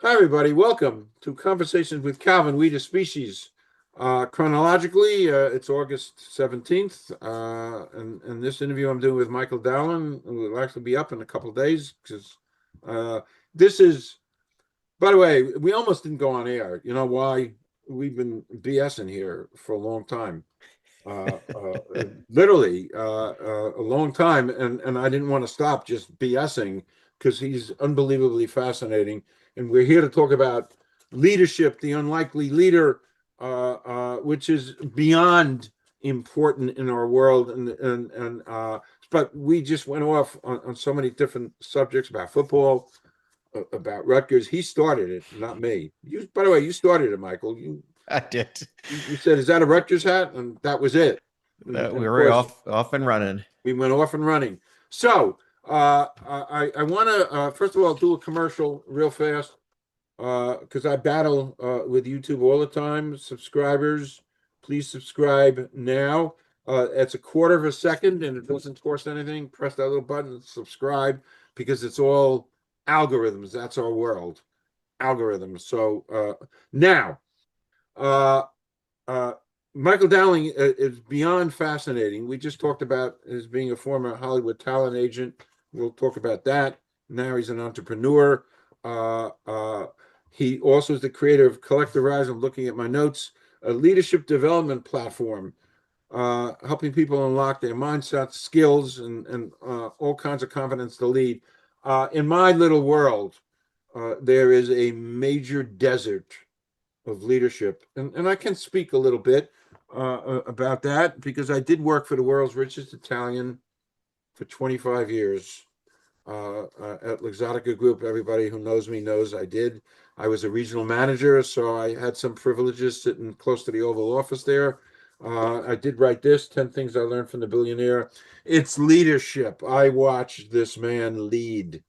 Hi, everybody. Welcome to Conversations with Calvin, We the Species. Chronologically, it's August 17th. And this interview I'm doing with Michael Dowling will actually be up in a couple of days because uh, this is, by the way, we almost didn't go on air. You know why? We've been BSing here for a long time. Literally a long time. And I didn't want to stop just BSing because he's unbelievably fascinating. And we're here to talk about leadership, the unlikely leader, which is beyond important in our world. But we just went off on so many different subjects about football, about Rutgers. He started it, not me. You, by the way, you started it, Michael. I did. You said, "Is that a Rutgers hat?" And that was it. And We of were course, off and running. we went off and running. So I want to first of all do a commercial real fast because I battle with YouTube all the time. Subscribers, please subscribe now. It's a quarter of a second and it doesn't cost anything. Press that little button and subscribe because it's all algorithms. That's our world, algorithms. So now. Uh, uh, Michael Dowling is beyond fascinating. We just talked about his being a former Hollywood talent agent. We'll talk about that. Now he's an entrepreneur. Uh, uh, he also is the creator of Collective Rise. I'm looking at my notes, a leadership development platform, helping people unlock their mindsets, skills, and all kinds of confidence to lead. In my little world, there is a major desert of leadership. And I can speak a little bit about that because I did work for the world's richest Italian for 25 years at Luxottica Group. Everybody who knows me knows I did. I was a regional manager, so I had some privileges sitting close to the Oval Office there. I did write this 10 Things I Learned from the Billionaire. It's leadership. I watched this man lead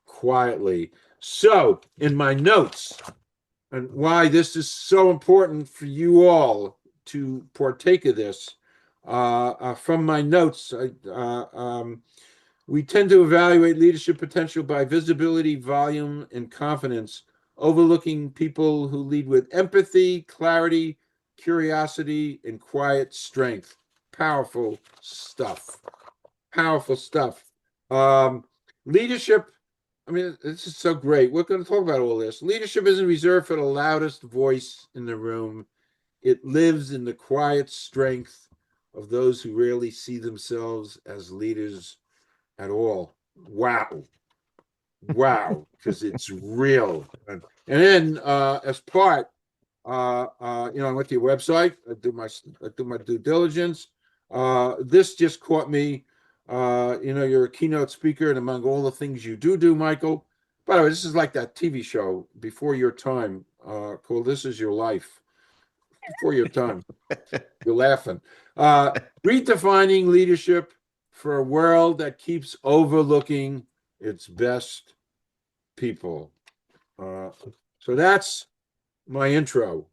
quietly. So, in my notes, and why this is so important for you all to partake of this. From my notes, we tend to evaluate leadership potential by visibility, volume, and confidence, overlooking people who lead with empathy, clarity, curiosity, and quiet strength. Powerful stuff. Powerful stuff. Um, Leadership, I mean, this is so great. We're going to talk about all this. Leadership isn't reserved for the loudest voice in the room. It lives in the quiet strength of those who rarely see themselves as leaders at all. Wow. Wow. Because it's real. And then as part, I went to your website. I do my due diligence. This just caught me. You're a keynote speaker, and among all the things you do, Michael. By the way, this is like that TV show before your time called "This Is Your Life." Before your time, you're laughing. Uh, Redefining leadership for a world that keeps overlooking its best people. Uh, so that's my intro.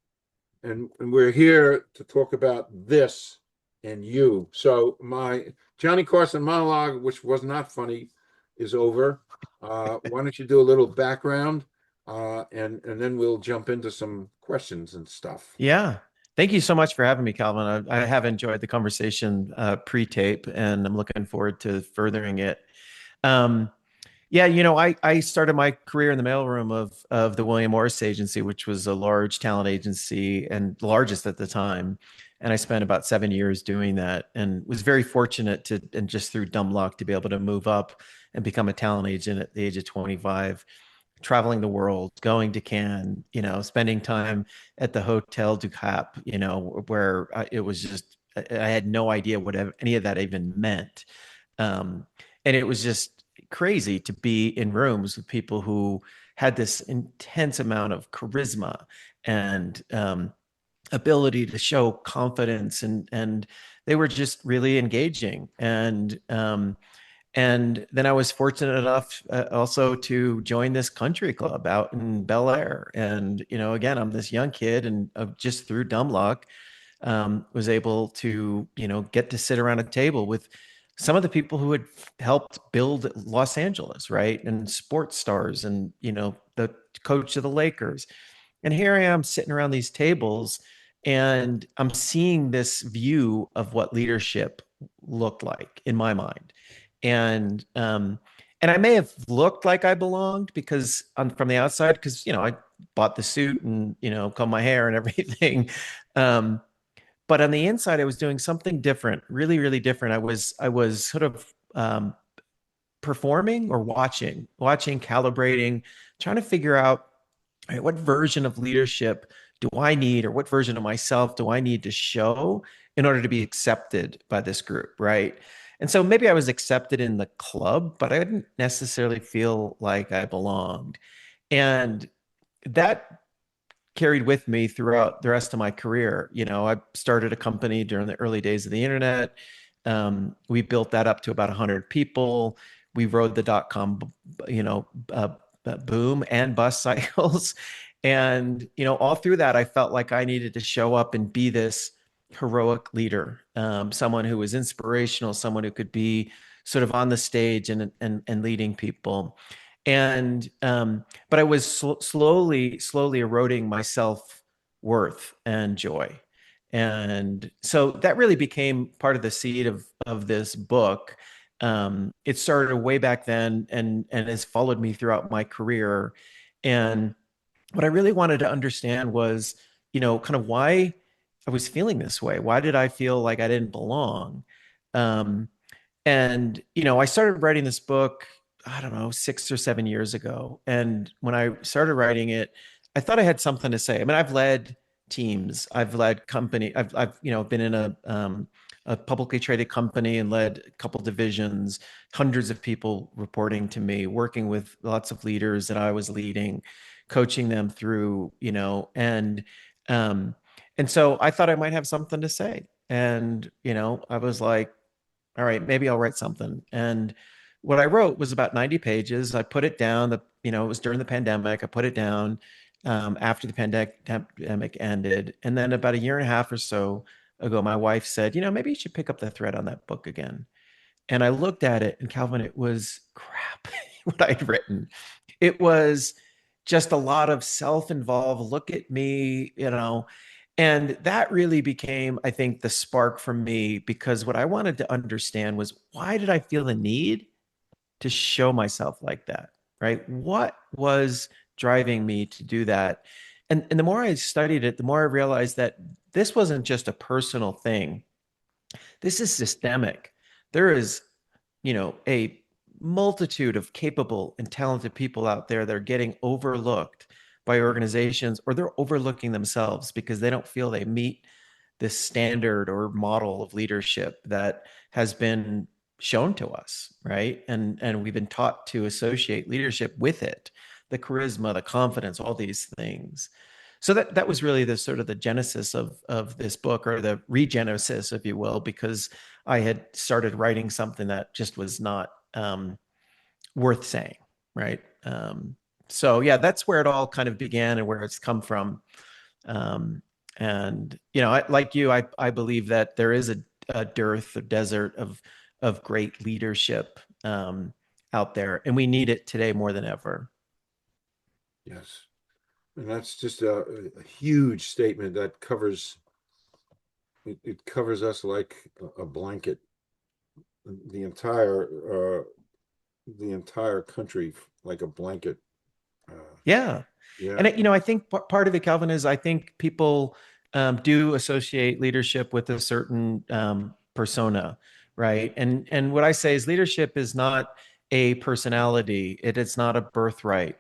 And we're here to talk about this and you. So my Johnny Carson monologue, which was not funny, is over. Why don't you do a little background, and then we'll jump into some questions and stuff. Yeah. Thank you so much for having me, Calvin. I have enjoyed the conversation pre-tape, and I'm looking forward to furthering it. Um, yeah, I started my career in the mailroom of the William Morris Agency, which was a large talent agency and largest at the time. And I spent about 7 years doing that, and was very fortunate and just through dumb luck, to be able to move up and become a talent agent at the age of 25, traveling the world, going to Cannes, spending time at the Hotel du Cap, where it was just, I had no idea what any of that even meant. And it was just crazy to be in rooms with people who had this intense amount of charisma and ability to show confidence, and they were just really engaging. And then I was fortunate enough also to join this country club out in Bel Air. And, again, I'm this young kid, and just through dumb luck, was able to, get to sit around a table with some of the people who had helped build Los Angeles, right? And sports stars and, the coach of the Lakers. And here I am sitting around these tables and I'm seeing this view of what leadership looked like in my mind. And I may have looked like I belonged because from the outside, because, I bought the suit and, combed my hair and everything. Um, but on the inside, I was doing something different, really, really different. I was sort of performing or watching, calibrating, trying to figure out, all right, what version of leadership do I need, or what version of myself do I need to show in order to be accepted by this group, right? And so maybe I was accepted in the club, but I didn't necessarily feel like I belonged. And that carried with me throughout the rest of my career. I started a company during the early days of the internet. We built that up to about 100 people. We rode the dot-com, boom and bust cycles. And, all through that, I felt like I needed to show up and be this heroic leader, someone who was inspirational, someone who could be sort of on the stage and leading people. And but I was slowly eroding my self worth and joy. And so that really became part of the seed of this book. It started way back then and has followed me throughout my career. And what I really wanted to understand was, kind of why I was feeling this way. Why did I feel like I didn't belong? Um, and, I started writing this book, I don't know, 6 or 7 years ago. And when I started writing it, I thought I had something to say. I mean, I've led teams, I've led company, I've been in a publicly traded company and led a couple divisions, hundreds of people reporting to me, working with lots of leaders that I was leading, coaching them through, um, and so I thought I might have something to say. And, I was like, all right, maybe I'll write something. And what I wrote was about 90 pages. I put it down. It was during the pandemic. I put it down after the pandemic ended. And then about a year and a half or so ago, my wife said, maybe you should pick up the thread on that book again. And I looked at it, and Calvin, it was crap what I'd written. It was just a lot of self-involved, look at me, and that really became, I think, the spark for me, because what I wanted to understand was, why did I feel the need to show myself like that? Right? What was driving me to do that? And the more I studied it, the more I realized that this wasn't just a personal thing. This is systemic. There is, a multitude of capable and talented people out there that are getting overlooked by organizations, or they're overlooking themselves because they don't feel they meet this standard or model of leadership that has been shown to us, right? And we've been taught to associate leadership with it, the charisma, the confidence, all these things. So that was really the sort of the genesis of this book, or the regenesis, if you will, because I had started writing something that just was not worth saying, right? So yeah, that's where it all kind of began and where it's come from. Um, and like you, I believe that there is a dearth, a desert of great leadership out there, and we need it today more than ever. Yes. And that's just a huge statement that it covers us like a blanket. The entire country like a blanket. Uh, Yeah. yeah. And I think part of it, Calvin, is I think people do associate leadership with a certain persona, right? And what I say is, leadership is not a personality. It's not a birthright.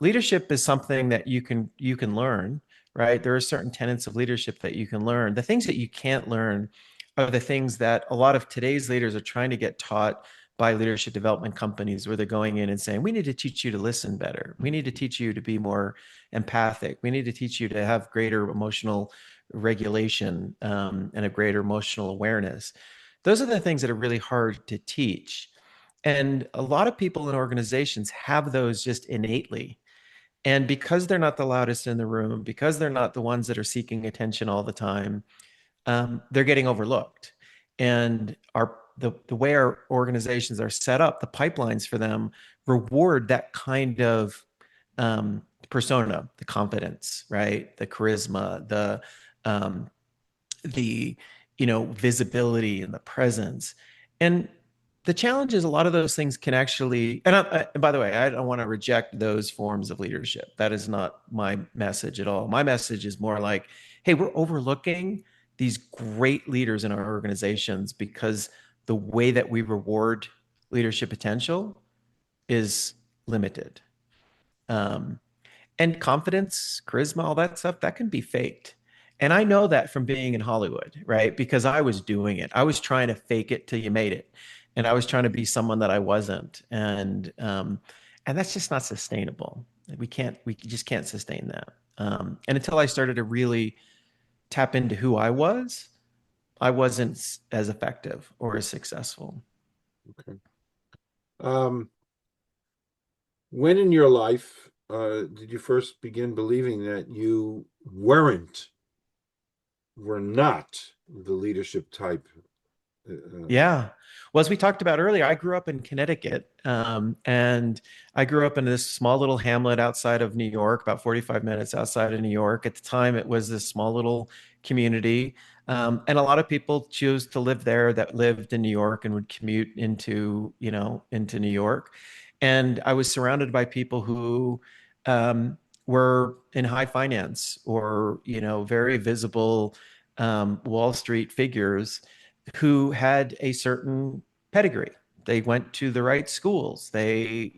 Leadership is something that you can learn, right? There are certain tenets of leadership that you can learn. The things that you can't learn are the things that a lot of today's leaders are trying to get taught by leadership development companies, where they're going in and saying, we need to teach you to listen better. We need to teach you to be more empathic. We need to teach you to have greater emotional regulation, and a greater emotional awareness. Those are the things that are really hard to teach. And a lot of people in organizations have those just innately. And because they're not the loudest in the room, because they're not the ones that are seeking attention all the time, they're getting overlooked. And our the way our organizations are set up, the pipelines for them reward that kind of persona, the confidence, right? The charisma, um, the visibility and the presence. And the challenge is a lot of those things can actually, and by the way, I don't want to reject those forms of leadership. That is not my message at all. My message is more like, hey, we're overlooking these great leaders in our organizations because the way that we reward leadership potential is limited. Um, and confidence, charisma, all that stuff, that can be faked. And I know that from being in Hollywood, right? Because I was doing it. I was trying to fake it till you made it. And I was trying to be someone that I wasn't. And that's just not sustainable. We just can't sustain that. And until I started to really tap into who I wasn't as effective or as successful. Okay. Um, when in your life did you first begin believing that you were not the leadership type? Yeah. Well, as we talked about earlier, I grew up in Connecticut, and I grew up in this small little hamlet outside of New York, about 45 minutes outside of New York. At the time, it was this small little community. And a lot of people choose to live there that lived in New York and would commute into New York. And I was surrounded by people who were in high finance or, very visible Wall Street figures who had a certain pedigree. They went to the right schools. They,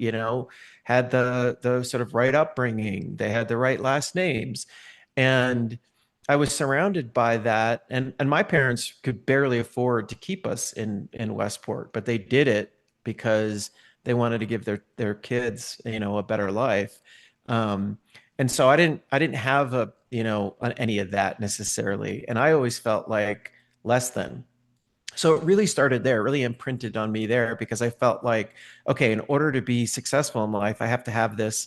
had the sort of right upbringing. They had the right last names. And I was surrounded by that. And my parents could barely afford to keep us in Westport, but they did it because they wanted to give their kids, a better life. Um, and so I didn't have any of that necessarily. And I always felt like less than. So it really started there, really imprinted on me there because I felt like, okay, in order to be successful in life, I have to have this,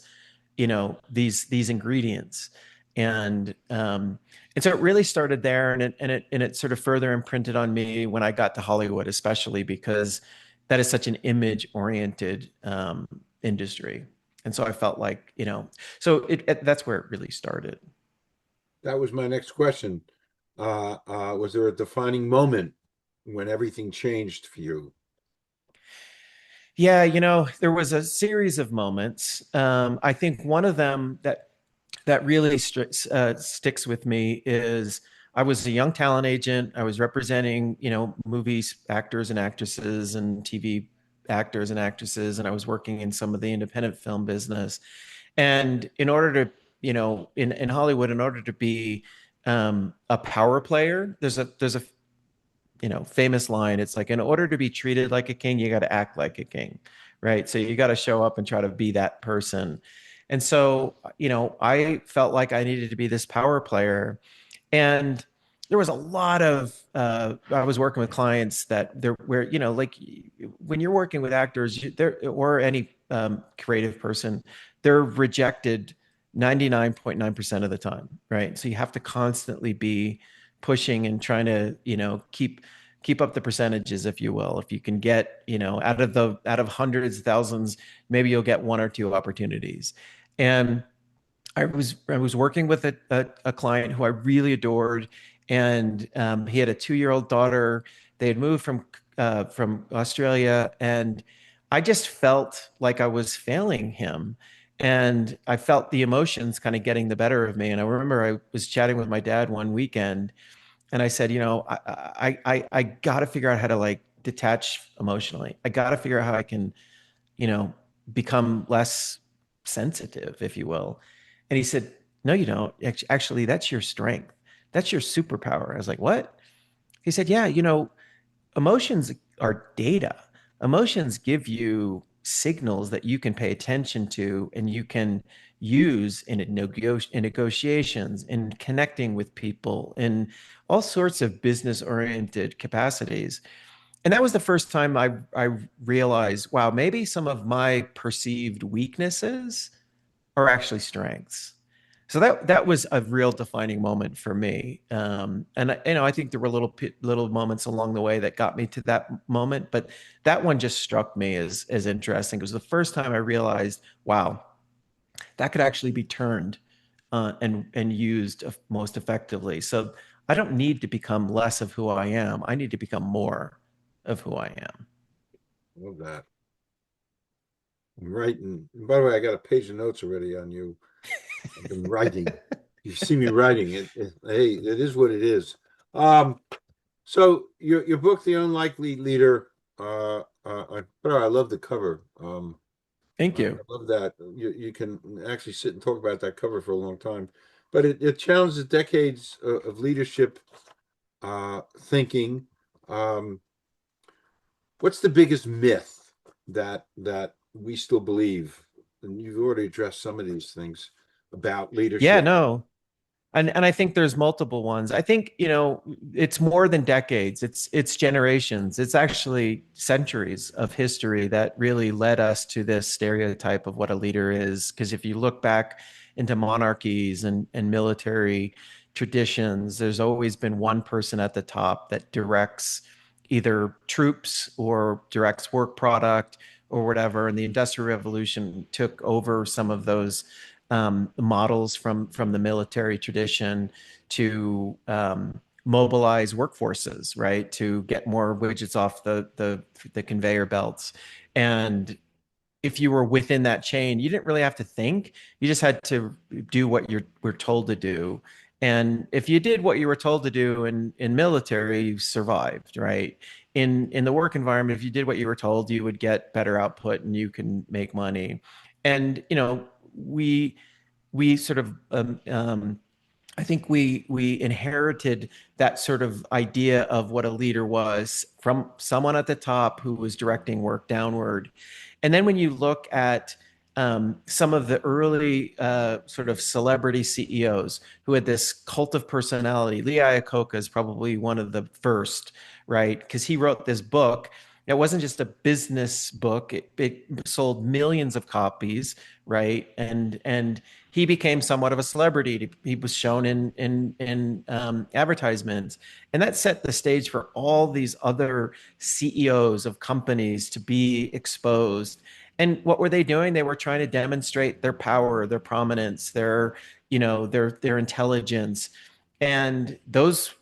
these ingredients. And so it really started there, and it sort of further imprinted on me when I got to Hollywood, especially because that is such an image oriented industry. And so I felt like, so that's where it really started. That was my next question. Was there a defining moment when everything changed for you? Yeah, there was a series of moments. I think one of them that really sticks with me is I was a young talent agent. I was representing, movies, actors and actresses, and TV actors and actresses, and I was working in some of the independent film business. And in order to, in Hollywood, in order to be a power player, there's a famous line. It's like, in order to be treated like a king, you got to act like a king, right? So you got to show up and try to be that person. And so, I felt like I needed to be this power player. And there was a lot of, I was working with clients that there, where, like when you're working with actors, there, or any creative person, they're rejected 99.9% of the time, right? So you have to constantly be pushing and trying to, keep up the percentages, if you will. If you can get, out of hundreds, thousands, maybe you'll get one or two opportunities. And I was working with a client who I really adored, and he had a 2-year-old daughter. They had moved from Australia, and I just felt like I was failing him, and I felt the emotions kind of getting the better of me. And I remember I was chatting with my dad one weekend, and I said, I got to figure out how to like detach emotionally. I got to figure out how I can, you know, become less sensitive, if you will. And he said, no, you don't. Actually, that's your strength. That's your superpower. I was like, what? He said, yeah, emotions are data. Emotions give you signals that you can pay attention to and you can use in negotiations, in connecting with people, in all sorts of business oriented capacities. And that was the first time I realized, wow, maybe some of my perceived weaknesses are actually strengths. So that was a real defining moment for me. I think there were little moments along the way that got me to that moment, but that one just struck me as interesting. It was the first time I realized, wow, that could actually be turned and used most effectively. So I don't need to become less of who I am. I need to become more of who I am. Love that. I'm writing. And by the way, I got a page of notes already on you. I've been writing. You see me writing hey, it is what it is. Um, so your book, The Unlikely Leader. I love the cover. Thank I you. love that. You can actually sit and talk about that cover for a long time, but it challenges decades of leadership thinking. Um, what's the biggest myth that we still believe? And you've already addressed some of these things about Yeah, leadership. no. And I think there's multiple ones. I think, it's more than decades. It's generations. It's actually centuries of history that really led us to this stereotype of what a leader is. Because if you look back into monarchies and military traditions, there's always been one person at the top that directs either troops or directs work product or whatever. And the Industrial Revolution took over some of those models from the military tradition to mobilize workforces, right? To get more widgets off the conveyor belts. And if you were within that chain, you didn't really have to think. You just had to do what you were told to do. And if you did what you were told to do in military, you survived, right? In the work environment, if you did what you were told, you would get better output and you can make money. And we sort of I think we inherited that sort of idea of what a leader was from someone at the top who was directing work downward. And then when you look at some of the early sort of celebrity CEOs who had this cult of personality, Lee Iacocca is probably one of the first, right? Because he wrote this book. It wasn't just a business book. It sold millions of copies, right? And he became somewhat of a celebrity. He was shown in advertisements, and that set the stage for all these other CEOs of companies to be exposed. And what were they doing? They were trying to demonstrate their power, their prominence, their intelligence, and those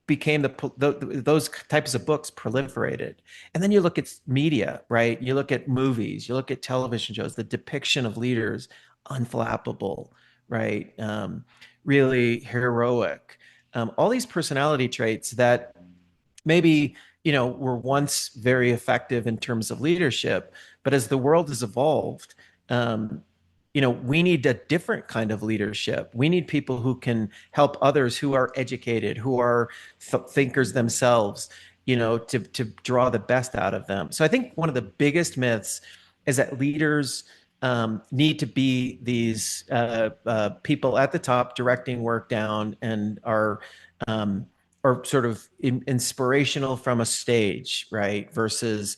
became those types of books proliferated. And then you look at media, right? You look at movies, you look at television shows, the depiction of leaders, unflappable, right? Really heroic. All these personality traits that maybe were once very effective in terms of leadership, but as the world has evolved, um, we need a different kind of leadership. We need people who can help others who are educated, who are thinkers themselves, to draw the best out of them. So I think one of the biggest myths is that leaders need to be these people at the top directing work down and um, are sort of inspirational from a stage, right? Versus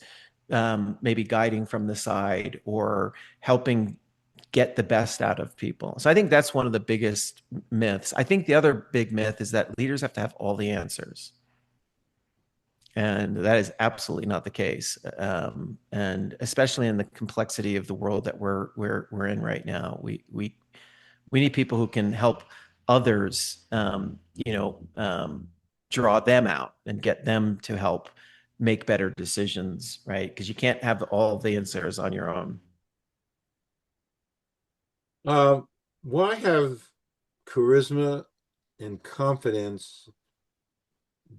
maybe guiding from the side or helping get the best out of people. So I think that's one of the biggest myths. I think the other big myth is that leaders have to have all the answers. And that is absolutely not the case. And especially in the complexity of the world that we're in right now, we need people who can help others, draw them out and get them to help make better decisions, right? Because you can't have all the answers on your own. Um, why have charisma and confidence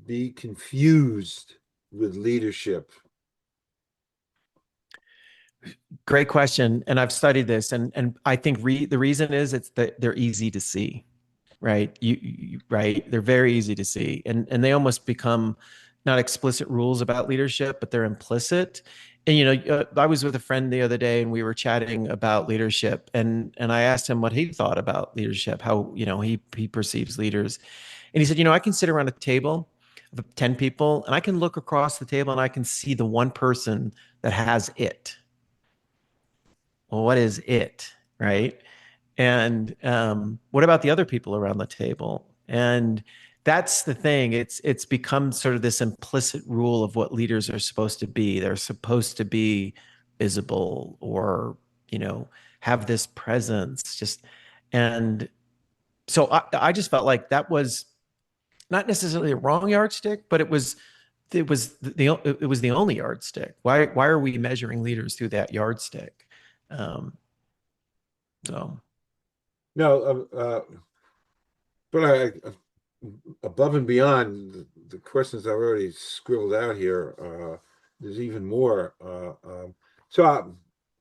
be confused with leadership? Great question, and I've studied this, and I think the reason is it's that they're easy to see, right? Right, they're very easy to see, and they almost become not explicit rules about leadership, but they're implicit. And I was with a friend the other day, and we were chatting about leadership, and I asked him what he thought about leadership, how he perceives leaders, and he said, I can sit around a table of 10 people, and I can look across the table, and I can see the one person that has it. Well, what is it, right? And what about the other people around the table? And that's the thing. It's become sort of this implicit rule of what leaders are supposed to be. They're supposed to be visible or, you know, have this presence. Just and so I just felt like that was not necessarily a wrong yardstick, but it was the only yardstick. Why are we measuring leaders through that yardstick? Um, so No, but above and beyond the questions I've already scribbled out here, there's even more. So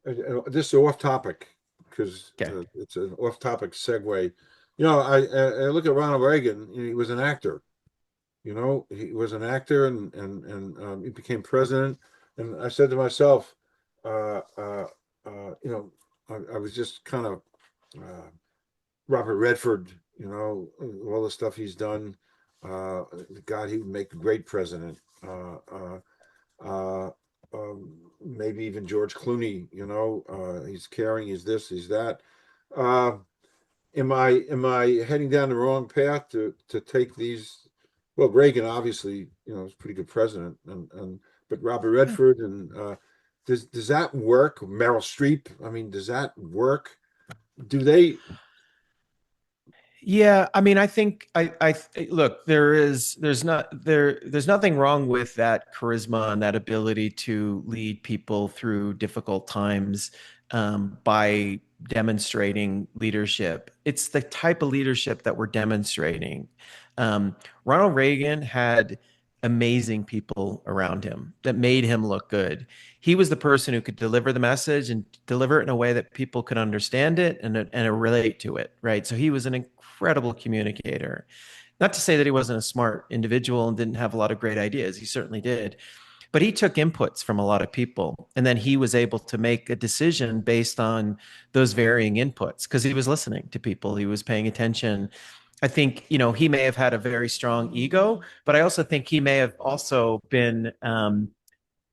this is off topic because okay. it's an off topic segue. You know, I look at Ronald Reagan. He was an actor. You know, he was an actor, and he became president. And I said to myself, you know, I was just kind of uh, Robert Redford, you know, all the stuff he's done. God, he would make a great president. Uh, Maybe even George Clooney, you know, he's caring, he's this, he's that. Uh, am I heading down the wrong path to take these? Well, Reagan obviously, you know, is a pretty good president, and but Robert Redford and does that work? Meryl Streep, I mean, does that work? Do they? Yeah, I mean, I think I look, there's nothing wrong with that charisma and that ability to lead people through difficult times by demonstrating leadership. It's the type of leadership that we're demonstrating. Ronald Reagan had amazing people around him that made him look good. He was the person who could deliver the message and deliver it in a way that people could understand it and relate to it, right? So he was an incredible communicator. Not to say that he wasn't a smart individual and didn't have a lot of great ideas. He certainly did. But he took inputs from a lot of people. And then he was able to make a decision based on those varying inputs because he was listening to people, he was paying attention. I think, you know, he may have had a very strong ego, but I also think he may have also been,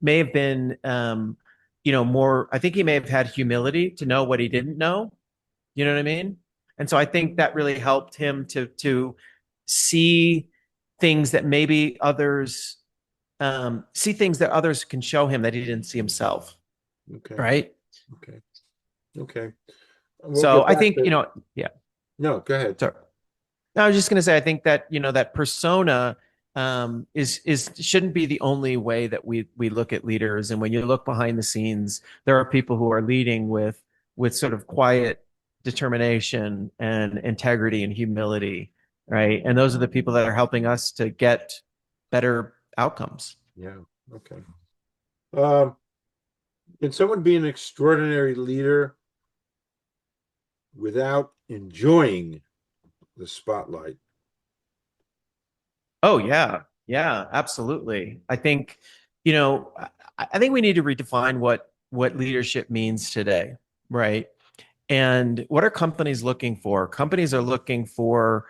may have been, you know, more, I think he may have had humility to know what he didn't know. You know what I mean? And so I think that really helped him to see things that maybe others see things that others can show him that he didn't see himself. Okay, Right. okay, okay. We'll So get I back think, you to. know, yeah. No, go ahead. Sorry. No, I was just going to say, I think that, you know, that persona is shouldn't be the only way that we look at leaders. And when you look behind the scenes, there are people who are leading with sort of quiet determination and integrity and humility, right? And those are the people that are helping us to get better outcomes. Yeah, okay. Um, can someone be an extraordinary leader without enjoying the spotlight? Oh yeah, yeah, absolutely. I think, you know, I think we need to redefine what leadership means today, right? And what are companies looking for? Companies are looking for,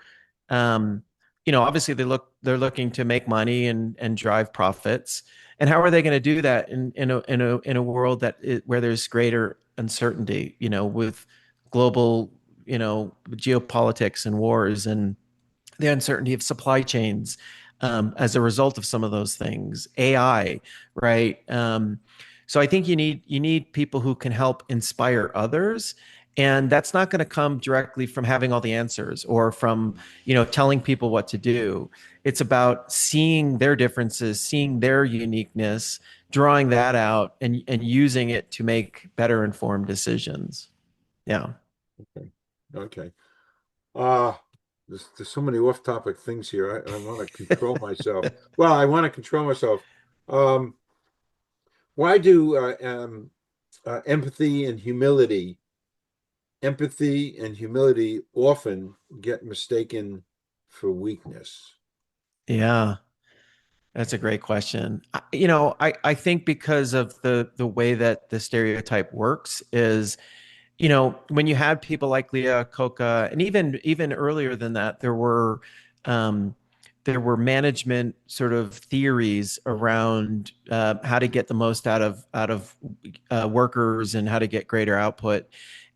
um, you know, obviously they're looking to make money and drive profits. And how are they going to do that in a world where there's greater uncertainty, you know, with global, you know, geopolitics and wars and the uncertainty of supply chains as a result of some of those things, AI, right? So I think you need people who can help inspire others, and that's not going to come directly from having all the answers or from, you know, telling people what to do. It's about seeing their differences, seeing their uniqueness, drawing that out, and using it to make better informed decisions. Yeah. Okay, okay. Uh, there's so many off-topic things here. I want to control myself. Well, I want to control myself. Um, why do empathy and humility often get mistaken for weakness? Yeah. That's a great question. You know, I think because of the way that the stereotype works is, you know, when you had people like Leah Coca, and even earlier than that, um, there were management sort of theories around how to get the most out of workers and how to get greater output.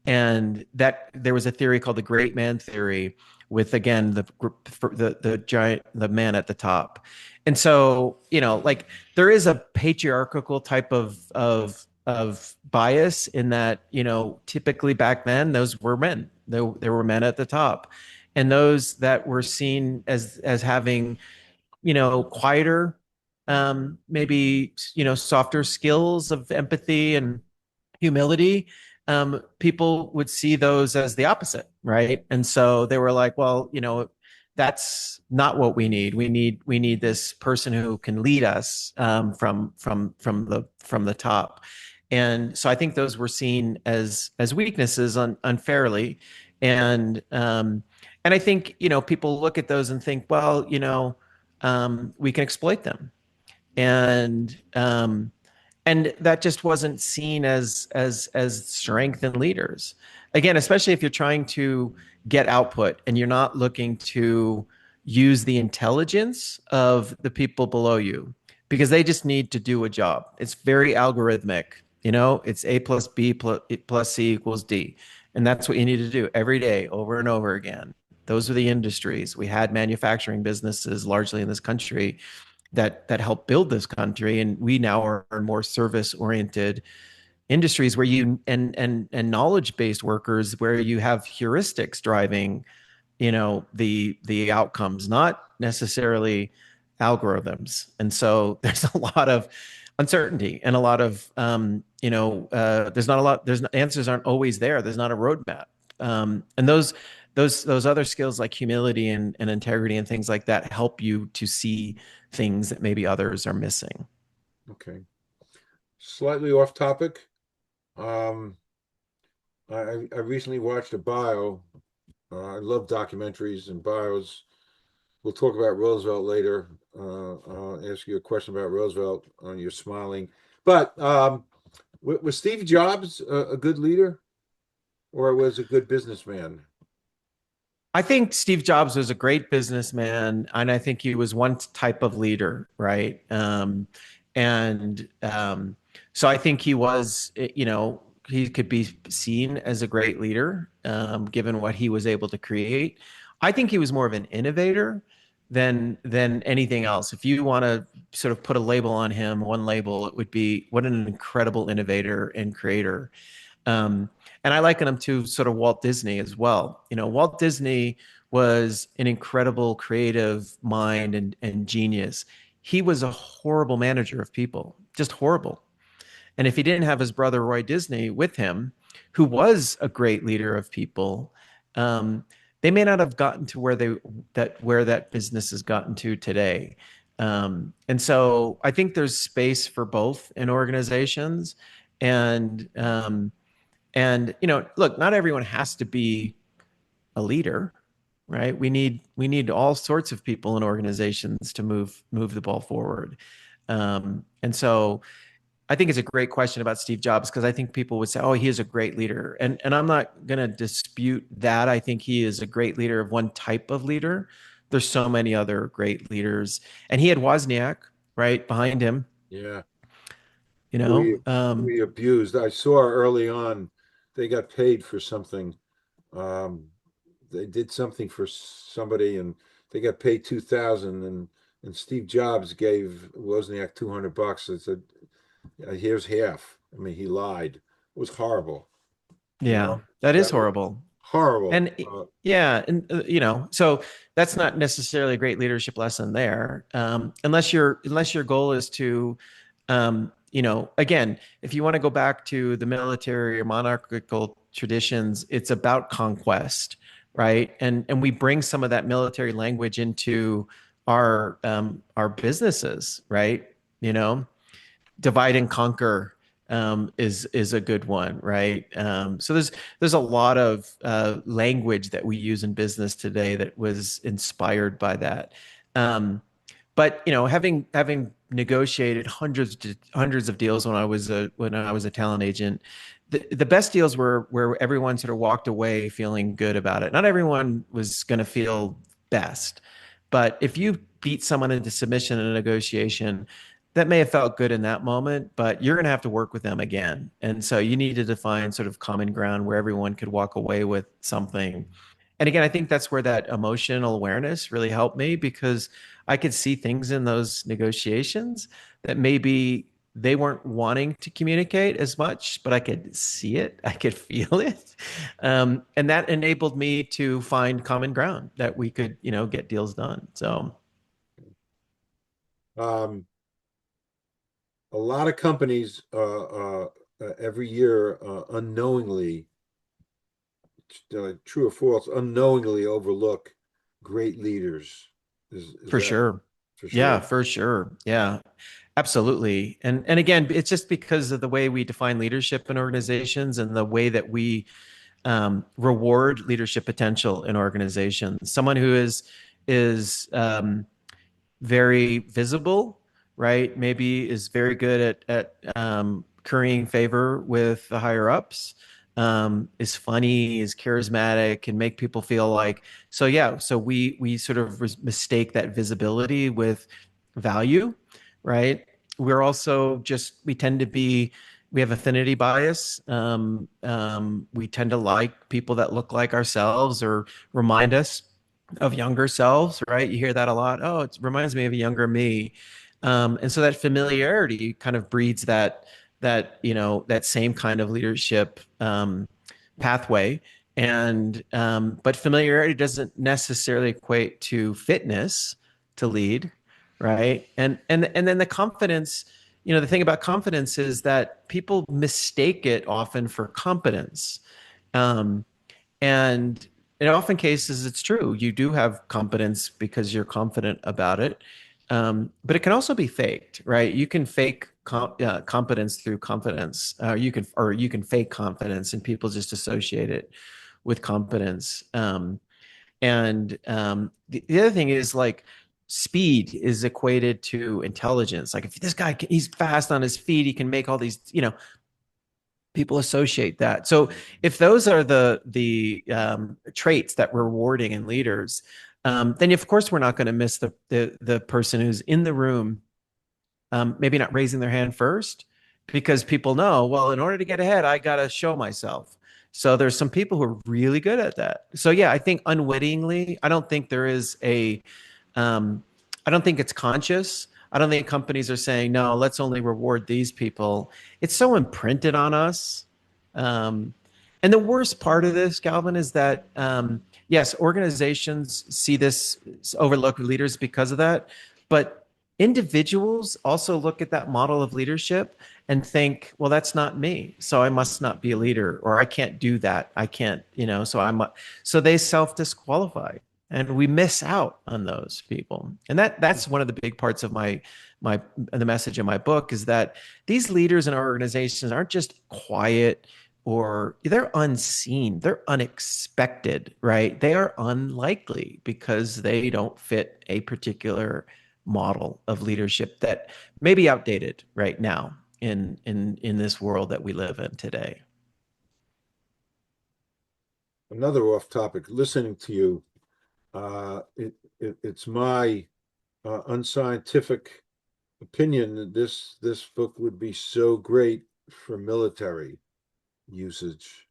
And that there was a theory called the great man theory with, again, the giant, the man at the top. And so, like, there is a patriarchal type of bias in that, typically back then those were men. There were men at the top. And those that were seen as having, quieter, maybe, softer skills of empathy and humility, people would see those as the opposite, right? And so they were like, well, that's not what we need. We need this person who can lead us, from the top. And so I think those were seen as weaknesses unfairly, and I think, people look at those and think, well, we can exploit them, and that just wasn't seen as strength in leaders. Again, especially if you're trying to get output and you're not looking to use the intelligence of the people below you, because they just need to do a job. It's very algorithmic. It's A plus B plus C equals D. And that's what you need to do every day, over and over again. Those are the industries. We had manufacturing businesses largely in this country that help build this country, and we now are more service oriented industries where you and knowledge based workers, where you have heuristics driving, the outcomes, not necessarily algorithms. And so there's a lot of uncertainty and a lot of, there's not a lot, answers aren't always there. There's not a roadmap. And those other skills like humility and integrity and things like that help you to see things that maybe others are missing. Okay. Slightly off topic. Um, I recently watched a bio. I love documentaries and bios. We'll talk about Roosevelt later. I'll ask you a question about Roosevelt. You're smiling, but was Steve Jobs a good leader, or was a good businessman? I think Steve Jobs was a great businessman, and I think he was one type of leader, right? And so I think he was, he could be seen as a great leader, given what he was able to create. I think he was more of an innovator than anything else. If you want to sort of put a label on him, one label, it would be what an incredible innovator and creator. And I liken him to sort of Walt Disney as well. Walt Disney was an incredible creative mind and genius. He was a horrible manager of people, just horrible. And if he didn't have his brother Roy Disney with him, who was a great leader of people, they may not have gotten to where that business has gotten to today. And so I think there's space for both in organizations, and look, not everyone has to be a leader, right? We need all sorts of people in organizations to move the ball forward. And so I think it's a great question about Steve Jobs, because I think people would say, "Oh, he is a great leader," and I'm not going to dispute that. I think he is a great leader of one type of leader. There's so many other great leaders, and he had Wozniak right behind him. Yeah, You who he know, who he abused. I saw early on they got paid for something. Um, they did something for somebody, and they got paid 2,000, and Steve Jobs gave Wozniak $200. I said, here's half. I mean, he lied. It was horrible. You yeah, know, that is that was horrible. horrible. And yeah, and so that's not necessarily a great leadership lesson there, unless your goal is to, again, if you want to go back to the military or monarchical traditions, it's about conquest, right? And we bring some of that military language into our businesses, right? Divide and conquer, is a good one, right? So there's a lot of language that we use in business today that was inspired by that. But having negotiated hundreds of deals when I was a talent agent, the best deals were where everyone sort of walked away feeling good about it. Not everyone was going to feel best, but if you beat someone into submission in a negotiation, that may have felt good in that moment, but you're going to have to work with them again. And so you need to define sort of common ground where everyone could walk away with something. And again, I think that's where that emotional awareness really helped me, because I could see things in those negotiations that maybe they weren't wanting to communicate as much, but I could see it, I could feel it. And that enabled me to find common ground that we could, get deals done. So Um, a lot of companies every year unknowingly, true or false, unknowingly overlook great leaders. Is for that sure. for Yeah, sure? for sure. Yeah. Absolutely. And again, it's just because of the way we define leadership in organizations and the way that we reward leadership potential in organizations. Someone who is very visible, right? Maybe is very good at currying favor with the higher ups. Is funny, is charismatic, can make people feel like. So yeah, so we sort of mistake that visibility with value, right? We're also just we tend to be we have affinity bias. We tend to like people that look like ourselves or remind us of younger selves, right? You hear that a lot. Oh, it reminds me of a younger me. And so that familiarity kind of breeds that same kind of leadership pathway. And but familiarity doesn't necessarily equate to fitness to lead, right? And then the confidence, the thing about confidence is that people mistake it often for competence. Um, and in often cases, it's true. You do have competence because you're confident about it. But it can also be faked, right? You can fake competence through confidence. You can fake confidence, and people just associate it with competence. And the other thing is like speed is equated to intelligence. Like if this guy, he's fast on his feet, he can make all these, people associate that. So if those are the traits that we're rewarding in leaders, then of course we're not going to miss the person who's in the room, maybe not raising their hand first, because people know, well, in order to get ahead, I got to show myself. So there's some people who are really good at that. So yeah, I think unwittingly, I don't think there is um, I don't think it's conscious. I don't think companies are saying, no, let's only reward these people. It's so imprinted on us. Um, and the worst part of this, Galvin, is that, yes, organizations see this, overlook leaders because of that. But individuals also look at that model of leadership and think, well, that's not me. So I must not be a leader, or I can't do that. I can't, so they self disqualify, and we miss out on those people. And that's one of the big parts of the message in my book, is that these leaders in our organizations aren't just quiet, or they're unseen, they're unexpected, right? They are unlikely because they don't fit a particular model of leadership that may be outdated right now in this world that we live in today. Another off topic. Listening to you, it's my unscientific opinion that this book would be so great for military usage.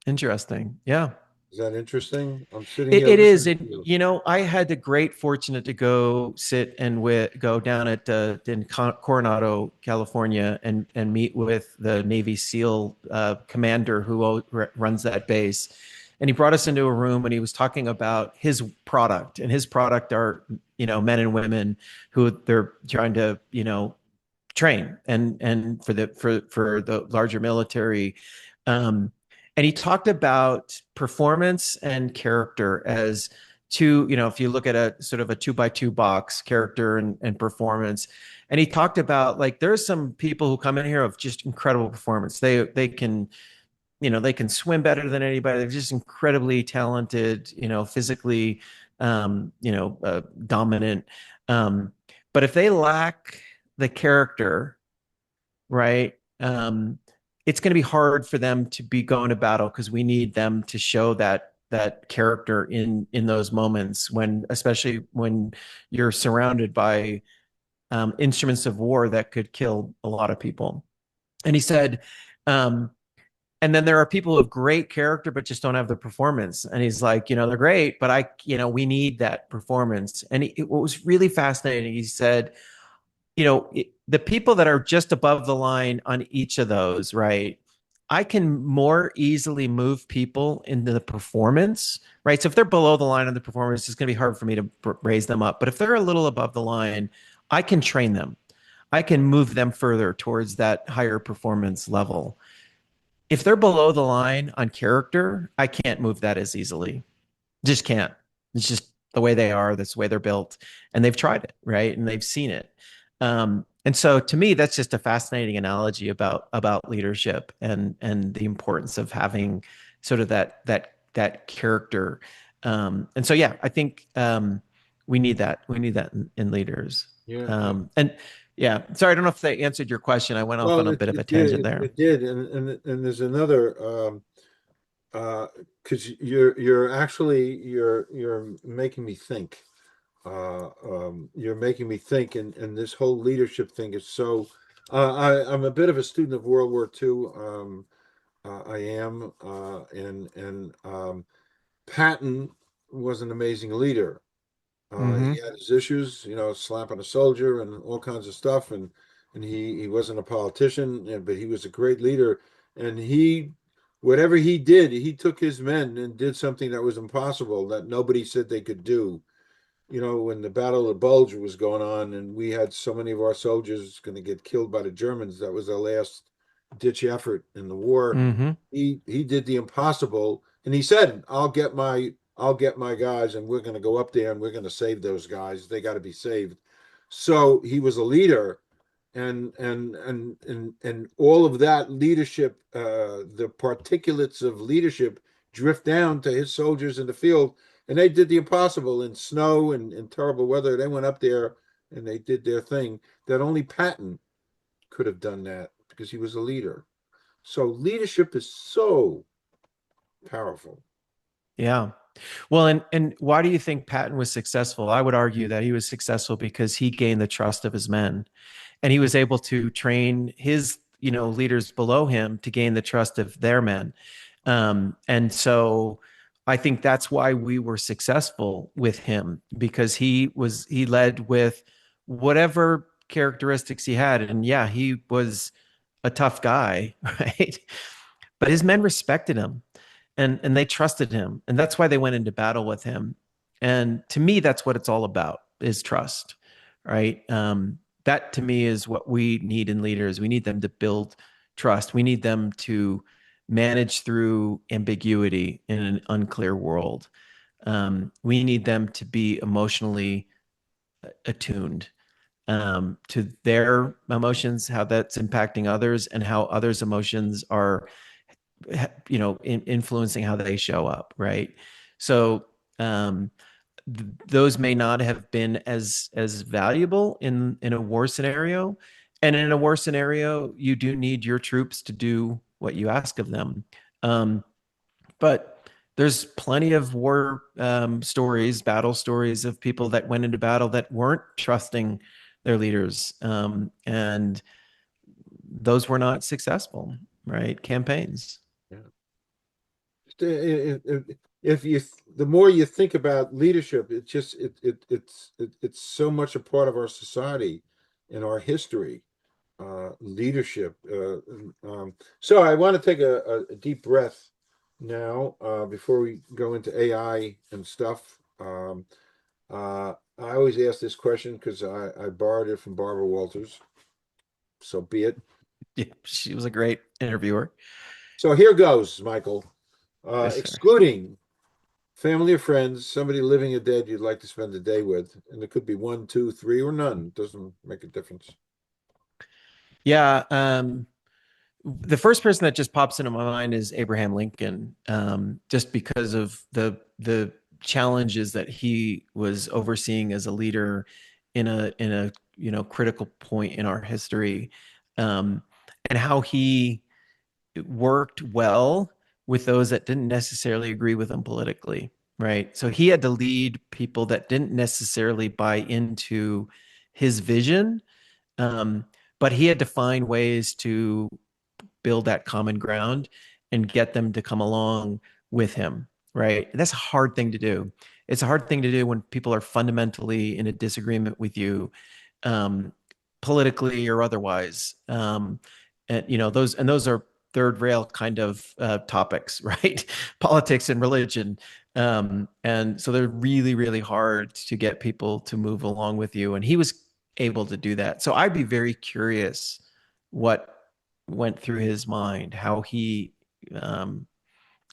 Interesting. Yeah. Is that interesting? I'm sitting It, here it is. listening to And, you. I had the great fortunate to go sit and go down in Coronado, California, and meet with the Navy SEAL commander who runs that base. And he brought us into a room and he was talking about his product, and his product are, men and women who they're trying to, train and for the larger military. Um, and he talked about performance and character as two, if you look at a sort of a 2x2 box, character and performance. And he talked about, like, there's some people who come in here of just incredible performance. They can, they can swim better than anybody. They're just incredibly talented, physically, dominant. Um, but if they lack the character, right? It's going to be hard for them to be going to battle, because we need them to show that character in those moments, when, especially when you're surrounded by instruments of war that could kill a lot of people. And he said, um, and then there are people of great character but just don't have the performance. And he's like, they're great, but we need that performance. And what was really fascinating, he said, the people that are just above the line on each of those, right? I can more easily move people into the performance, right? So if they're below the line on the performance, it's going to be hard for me to raise them up. But if they're a little above the line, I can train them. I can move them further towards that higher performance level. If they're below the line on character, I can't move that as easily. Just can't. It's just the way they are. That's the way they're built, and they've tried it, right? And they've seen it. And so, to me, that's just a fascinating analogy about leadership and the importance of having sort of that character. And so, yeah, I think we need that. We need that in leaders. Yeah. And yeah, sorry, I don't know if that answered your question. I went off Well, on a bit of a tangent there. it did, and there's another because you're making me think. You're making me think, and this whole leadership thing is so. I'm a bit of a student of World War II. I am, and Patton was an amazing leader. Hmm. He had his issues, slapping a soldier and all kinds of stuff, and he wasn't a politician, but he was a great leader. And whatever he did, he took his men and did something that was impossible that nobody said they could do. When the Battle of the Bulge was going on, and we had so many of our soldiers going to get killed by the Germans, that was our last ditch effort in the war. Hmm. He did the impossible, and he said, "I'll get my guys, and we're going to go up there and we're going to save those guys. They got to be saved." So he was a leader, and all of that leadership, the particulates of leadership, drift down to his soldiers in the field, and they did the impossible in snow and in terrible weather. They went up there and they did their thing. That only Patton could have done that because he was a leader. So leadership is so powerful. Yeah. Well, and why do you think Patton was successful? I would argue that he was successful because he gained the trust of his men, and he was able to train his, leaders below him to gain the trust of their men. And so I think that's why we were successful with him, because he led with whatever characteristics he had. And yeah, he was a tough guy, right? But his men respected him, and they trusted him. And that's why they went into battle with him. And to me, that's what it's all about, is trust, right? That to me is what we need in leaders. We need them to build trust. We need them to manage through ambiguity in an unclear world. We need them to be emotionally attuned to their emotions, how that's impacting others, and how others' emotions are, influencing how they show up, right? So those may not have been as valuable in a war scenario, and in a war scenario, you do need your troops to do what you ask of them. But there's plenty of war stories, battle stories of people that went into battle that weren't trusting their leaders, and those were not successful, right? Campaigns. Yeah. If you the more you think about leadership, it's so much a part of our society and our history. Leadership. So I want to take a deep breath now before we go into AI and stuff. I always ask this question because I borrowed it from Barbara Walters. So be it. Yeah, she was a great interviewer. So here goes, Michael. Yes, sir. Excluding family or friends, somebody living or dead you'd like to spend the day with, and it could be one, two, three, or none. Doesn't make a difference. Yeah. The first person that just pops into my mind is Abraham Lincoln, just because of the challenges that he was overseeing as a leader in a critical point in our history, and how he worked well with those that didn't necessarily agree with him politically, right? So he had to lead people that didn't necessarily buy into his vision. Um, but he had to find ways to build that common ground and get them to come along with him, right? That's a hard thing to do. It's a hard thing to do when people are fundamentally in a disagreement with you, um, politically or otherwise. And those are third rail kind of topics, right? Politics and religion. And so they're really, really hard to get people to move along with you. And he was able to do that. So I'd be very curious what went through his mind, how he um,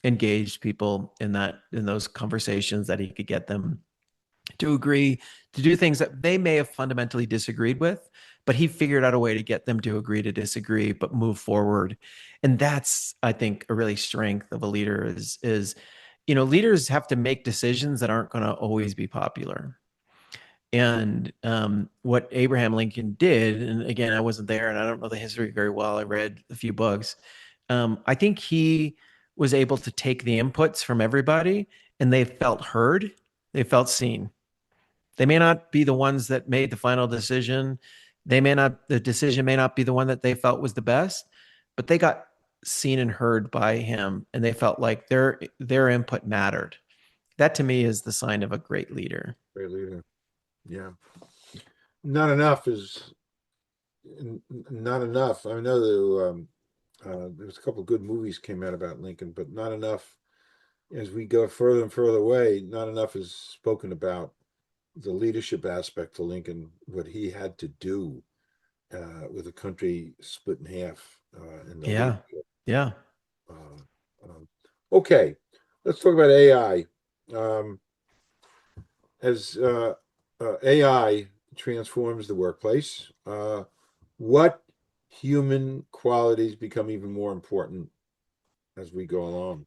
engaged people in those conversations, that he could get them to agree to do things that they may have fundamentally disagreed with, but he figured out a way to get them to agree to disagree, but move forward. And that's, I think, a really strength of a leader is leaders have to make decisions that aren't going to always be popular. And what Abraham Lincoln did, and again, I wasn't there and I don't know the history very well. I read a few books. I think he was able to take the inputs from everybody and they felt heard, they felt seen. They may not be the ones that made the final decision. The decision may not be the one that they felt was the best, but they got seen and heard by him and they felt like their input mattered. That to me is the sign of a great leader. Great leader. Yeah. Not enough is not enough. I know there was a couple of good movies came out about Lincoln, but not enough. As we go further and further away, not enough is spoken about the leadership aspect to Lincoln, what he had to do with the country split in half in the Yeah. Yeah. uh, okay, let's talk about AI. Um, as AI transforms the workplace, what human qualities become even more important as we go along?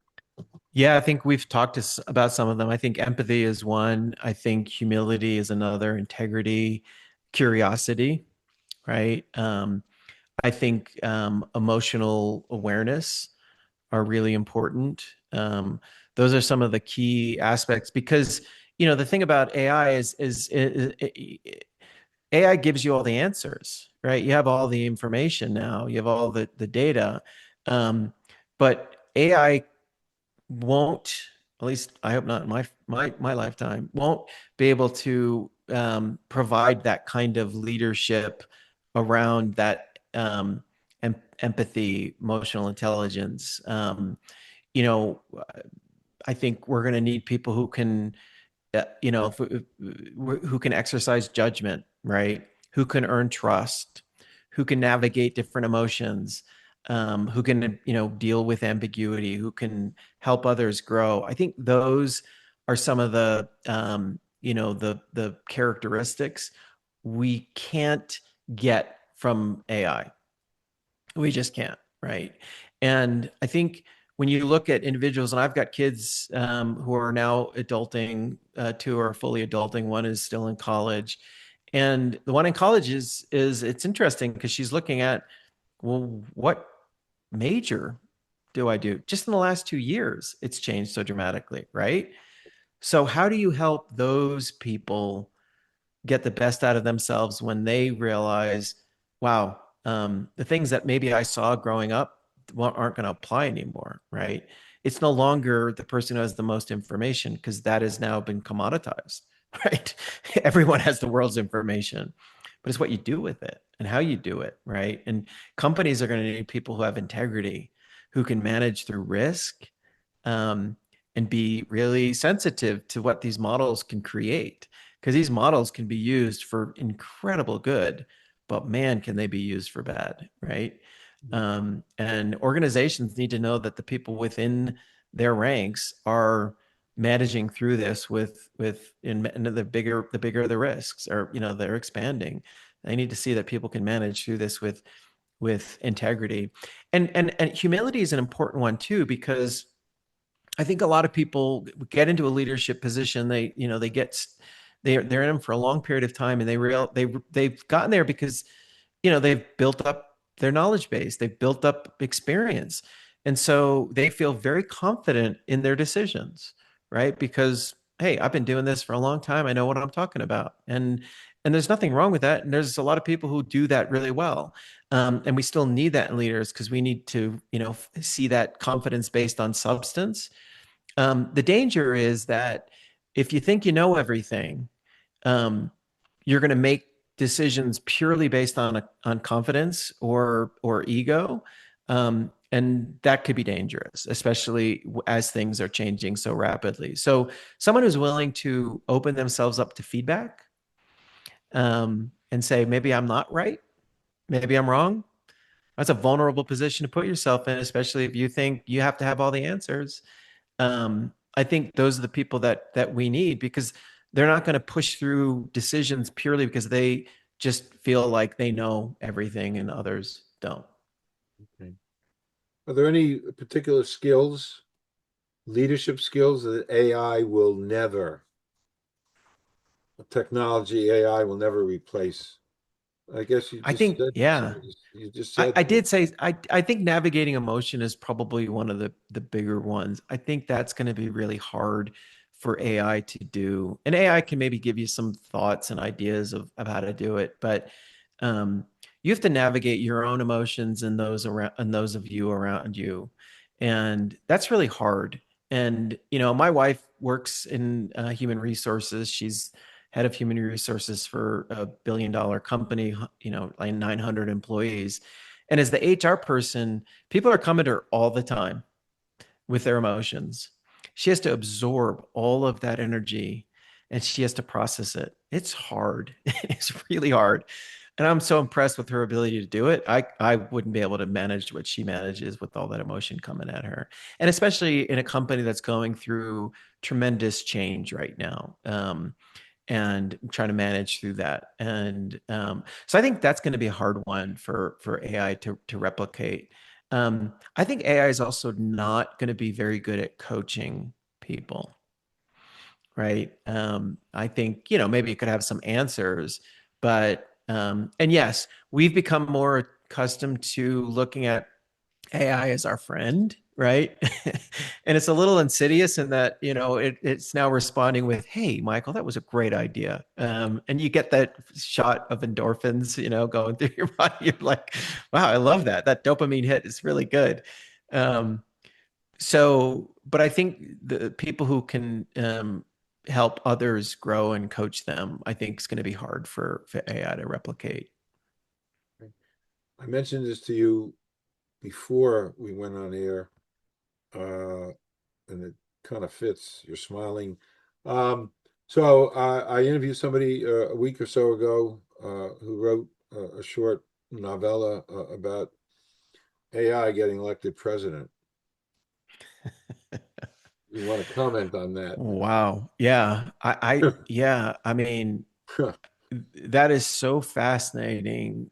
Yeah, I think we've talked about some of them. I think empathy is one. I think humility is another, integrity, curiosity, right? I think emotional awareness are really important. Those are some of the key aspects because the thing about AI is AI gives you all the answers, right? You have all the information now. You have all the data, but AI won't, at least I hope not in my lifetime, won't be able to provide that kind of leadership around that empathy, emotional intelligence. You know, I think we're going to need people who can, who can exercise judgment, right? Who can earn trust, who can navigate different emotions, who can, deal with ambiguity, who can help others grow. I think those are some of the characteristics we can't get from AI. We just can't, right? And I think when you look at individuals, and I've got kids who are now adulting, two are fully adulting, one is still in college, and the one in college is it's interesting because she's looking at, well, what major do I do? Just in the last 2 years, it's changed so dramatically, right? So how do you help those people get the best out of themselves when they realize, wow, the things that maybe I saw growing up aren't going to apply anymore, right? It's no longer the person who has the most information because that has now been commoditized, right? Everyone has the world's information, but it's what you do with it and how you do it, right? And companies are going to need people who have integrity, who can manage through risk, and be really sensitive to what these models can create, because these models can be used for incredible good, but man, can they be used for bad, right? And organizations need to know that the people within their ranks are managing through this and the bigger the risks, or they're expanding. They need to see that people can manage through this with integrity, and humility is an important one too, because I think a lot of people get into a leadership position. They're in them for a long period of time, and they've gotten there because they've built up their knowledge base, they've built up experience, and so they feel very confident in their decisions, right? Because hey, I've been doing this for a long time. I know what I'm talking about, And there's nothing wrong with that. And there's a lot of people who do that really well. And we still need that in leaders because we need to, see that confidence based on substance. The danger is that if you think you know everything, um, you're going to make decisions purely based on confidence or ego, and that could be dangerous, especially as things are changing so rapidly. So, someone who's willing to open themselves up to feedback, and say, maybe I'm not right, maybe I'm wrong. That's a vulnerable position to put yourself in, especially if you think you have to have all the answers. I think those are the people that we need, because they're not going to push through decisions purely because they just feel like they know everything and others don't. Okay. Are there any particular skills, leadership skills that AI will never, technology, AI will never replace? I guess you I just think, said some yeah. of this. You just I, said I them. did say I think navigating emotion is probably one of the bigger ones. I think that's going to be really hard for AI to do. And AI can maybe give you some thoughts and ideas of how to do it, but um, you have to navigate your own emotions and those around and those of you around you, and that's really hard. And my wife works in human resources. She's head of human resources for a billion-dollar company, like 900 employees. And as the HR person, people are coming to her all the time with their emotions. She has to absorb all of that energy and she has to process it. It's hard. It's really hard. And I'm so impressed with her ability to do it. I wouldn't be able to manage what she manages with all that emotion coming at her. And especially in a company that's going through tremendous change right now. And trying to manage through that. And so I think that's going to be a hard one for AI to replicate. I think AI is also not going to be very good at coaching people, right? I think maybe it could have some answers, but and yes, we've become more accustomed to looking at AI is our friend, right? And it's a little insidious in that, it's now responding with, "Hey, Michael, that was a great idea." And you get that shot of endorphins, going through your body. You're like, wow, I love that. That dopamine hit is really good. Um, but I think the people who can help others grow and coach them, I think is going to be hard for AI to replicate. I mentioned this to you before we went on air, uh, and it kind of fits. You're smiling. I interviewed somebody a week or so ago who wrote a short novella about AI getting elected president. You want to comment on that? Wow. Yeah. Yeah. I mean, that is so fascinating.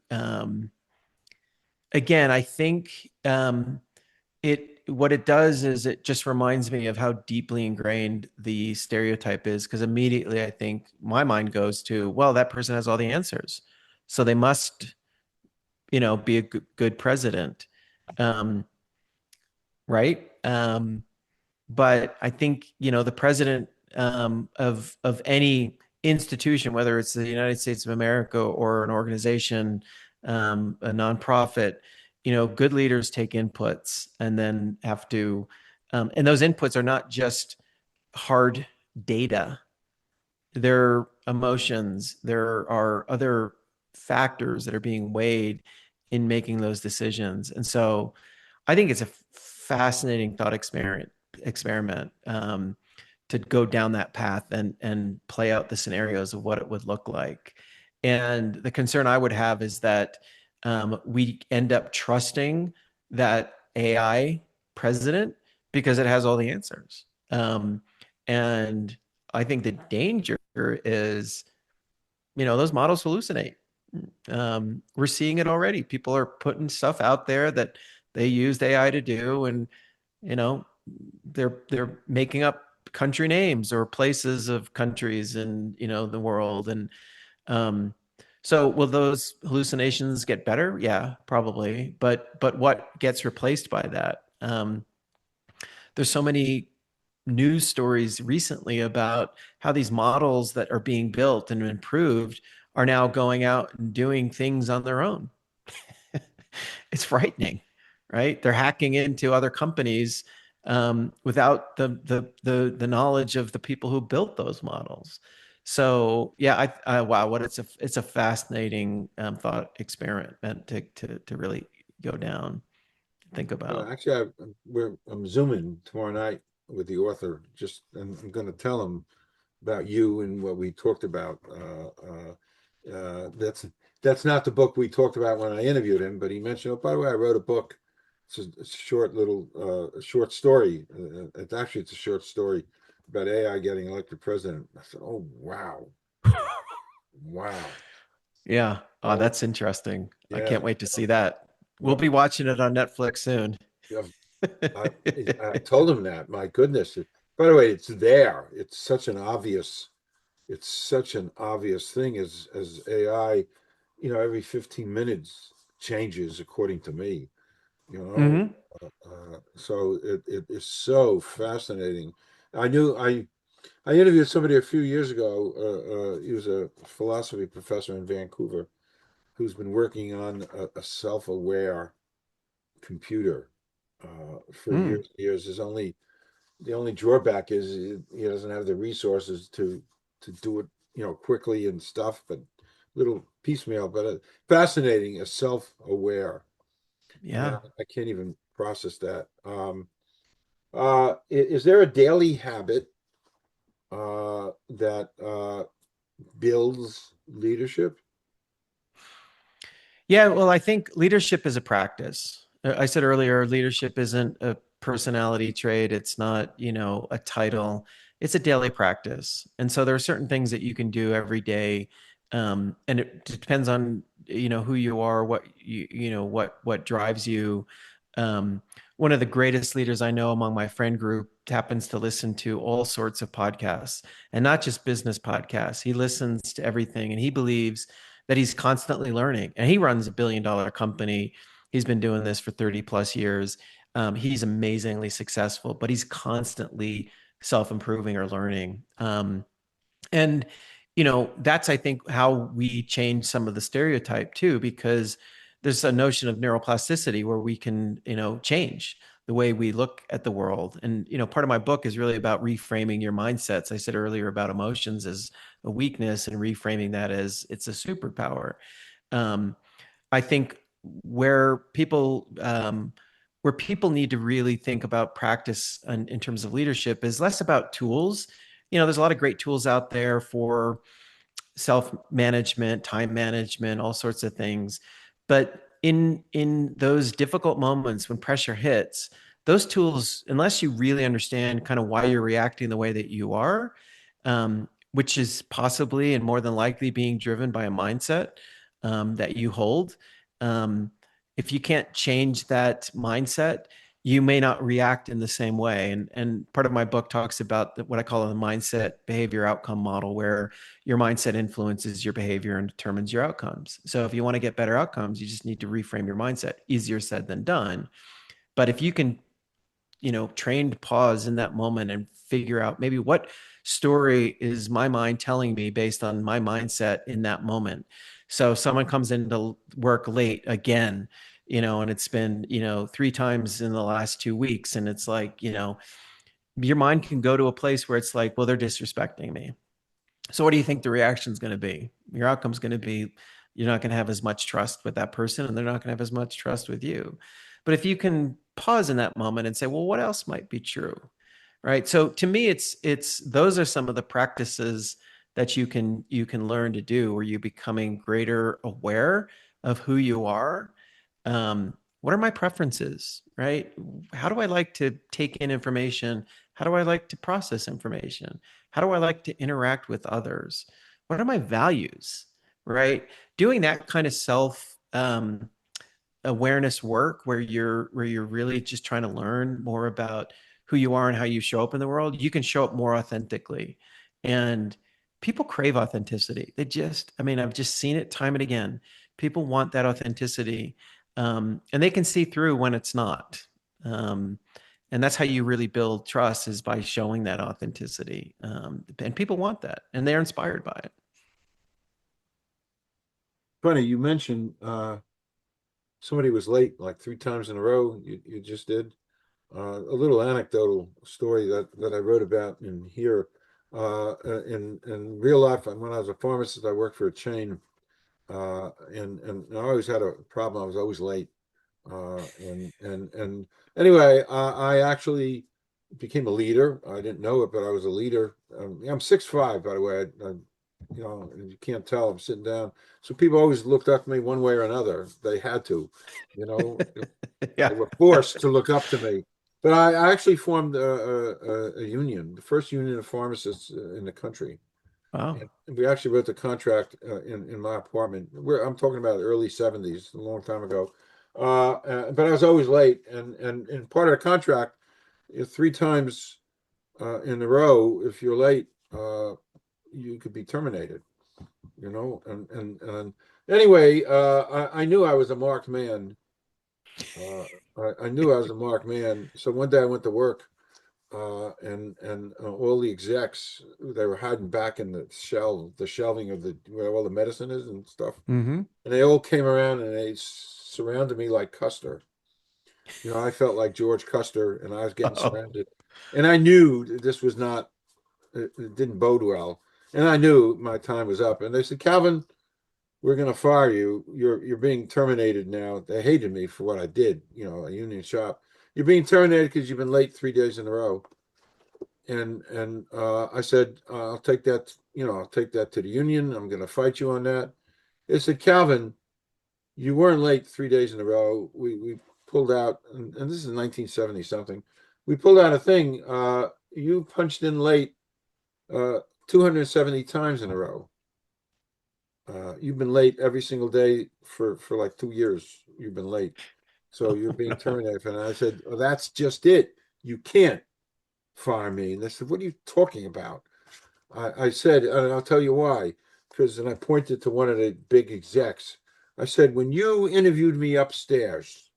Again, I think what it does is it just reminds me of how deeply ingrained the stereotype is, because immediately I think my mind goes to, well, that person has all the answers, so they must, be a good president, um, right? But I think the president of any institution, whether it's the United States of America or an organization, a nonprofit, good leaders take inputs and then have to, and those inputs are not just hard data. They're emotions. There are other factors that are being weighed in making those decisions, and so I think it's a fascinating thought experiment to go down that path and play out the scenarios of what it would look like. And the concern I would have is that we end up trusting that AI president because it has all the answers. And I think the danger is, those models hallucinate. We're seeing it already. People are putting stuff out there that they used AI to do, and you know, they're making up country names or places of countries in the world. And um, so will those hallucinations get better? Yeah, probably. But what gets replaced by that? There's so many news stories recently about how these models that are being built and improved are now going out and doing things on their own. It's frightening, right? They're hacking into other companies without the knowledge of the people who built those models. So yeah, wow, what it's a fascinating thought experiment to really go down, think about. Actually, I'm zooming tomorrow night with the author. Just and I'm going to tell him about you and what we talked about. That's not the book we talked about when I interviewed him, but he mentioned, oh, by the way, I wrote a book. It's a short little short story. It's a short story about AI getting elected president. I said, oh wow, wow. Yeah. Oh, So that's interesting. I yeah, can't wait to see that. We'll well, be watching it on Netflix soon. yeah, I, I told him that. My goodness. By the way, it's there. It's such an obvious thing as AI, every 15 minutes changes according to me, you know. Hmm. So it is so fascinating. I interviewed somebody a few years ago. He was a philosophy professor in Vancouver who's been working on a self-aware computer for Mm. years and years. The only drawback is he doesn't have the resources to do it, quickly and stuff, but little piecemeal, but fascinating, self-aware. And Yeah. I can't even process that. Is there a daily habit that builds leadership? Yeah, well, I think leadership is a practice. I said earlier, leadership isn't a personality trait. It's not, a title. It's a daily practice. And so there are certain things that you can do every day. And it depends on, who you are, what drives you. Um, One of the greatest leaders I know among my friend group happens to listen to all sorts of podcasts and not just business podcasts. He listens to everything and he believes that he's constantly learning. And he runs a $1 billion company. He's been doing this for 30 plus years. He's amazingly successful, but he's constantly self improving or learning. And, that's, I think, how we change some of the stereotype too, because there's a notion of neuroplasticity where we can, change the way we look at the world. And, part of my book is really about reframing your mindsets. I said earlier about emotions as a weakness and reframing that as it's a superpower. Um, I think where people, where people need to really think about practice in terms of leadership is less about tools. There's a lot of great tools out there for self management, time management, all sorts of things. But in those difficult moments when pressure hits, those tools, unless you really understand kind of why you're reacting the way that you are, which is possibly and more than likely being driven by a mindset that you hold. Um, if you can't change that mindset, you may not react in the same way. And part of my book talks about what I call the mindset behavior outcome model, where your mindset influences your behavior and determines your outcomes. So if you want to get better outcomes, you just need to reframe your mindset. Easier said than done. But if you can, train to pause in that moment and figure out maybe what story is my mind telling me based on my mindset in that moment. So someone comes into work late again, and it's been, 3 times in the last 2 weeks. And it's like, your mind can go to a place where it's like, well, they're disrespecting me. So what do you think the reaction is going to be? Your outcome is going to be you're not going to have as much trust with that person and they're not going to have as much trust with you. But if you can pause in that moment and say, well, what else might be true? Right? So to me it's those are some of the practices that you can learn to do where you're becoming greater aware of who you are. What are my preferences, right? How do I like to take in information? How do I like to process information? How do I like to interact with others? What are my values, right? Doing that kind of self awareness work where you're really just trying to learn more about who you are and how you show up in the world, you can show up more authentically. And people crave authenticity. I mean, I've just seen it time and again. People want that authenticity, and they can see through when it's not. Um, and that's how you really build trust is by showing that authenticity. And people want that, and they're inspired by it. Funny, you mentioned somebody was late like three times in a row. You just did. A little anecdotal story that I wrote about in here. In real life, when I was a pharmacist, I worked for a chain, and I always had a problem. I was always late. And anyway, I actually became a leader. I didn't know it, but I was a leader. I'm 6'5", by the way. You can't tell. I'm sitting down, so people always looked up to me one way or another. They had to, you know, they Yeah. were forced to look up to me. But I actually formed a union, the first union of pharmacists in the country. Wow. And we actually wrote the contract in my apartment. I'm talking about early 70s, a long time ago. But I was always late, and part of the contract, three times in a row, if you're late, you could be terminated. And anyway, I knew I was a marked man. Uh, I knew I was a marked man. So one day I went to work, and all the execs, they were hiding back in the shelving of where all the medicine is and stuff, Hmm. and they all came around and they surrounded me like Custer. I felt like George Custer, and I was getting Oh. surrounded, and I knew that this was not, it didn't bode well, and I knew my time was up. And they said, Calvin, we're going to fire you. You're being terminated now. They hated me for what I did, a union shop. You're being terminated because you've been late 3 days in a row. And I said, I'll take that, I'll take that to the union. I'm going to fight you on that. They said, Calvin, you weren't late 3 days in a row. We pulled out, and this is 1970 something. We pulled out a thing. You punched in late 270 times in a row. You've been late every single day for like 2 years. You've been late. So you're being terminated. And I said, well, that's just it. You can't fire me. And they said, what are you talking about? I said, and I'll tell you why. And I pointed to one of the big execs. I said, when you interviewed me upstairs,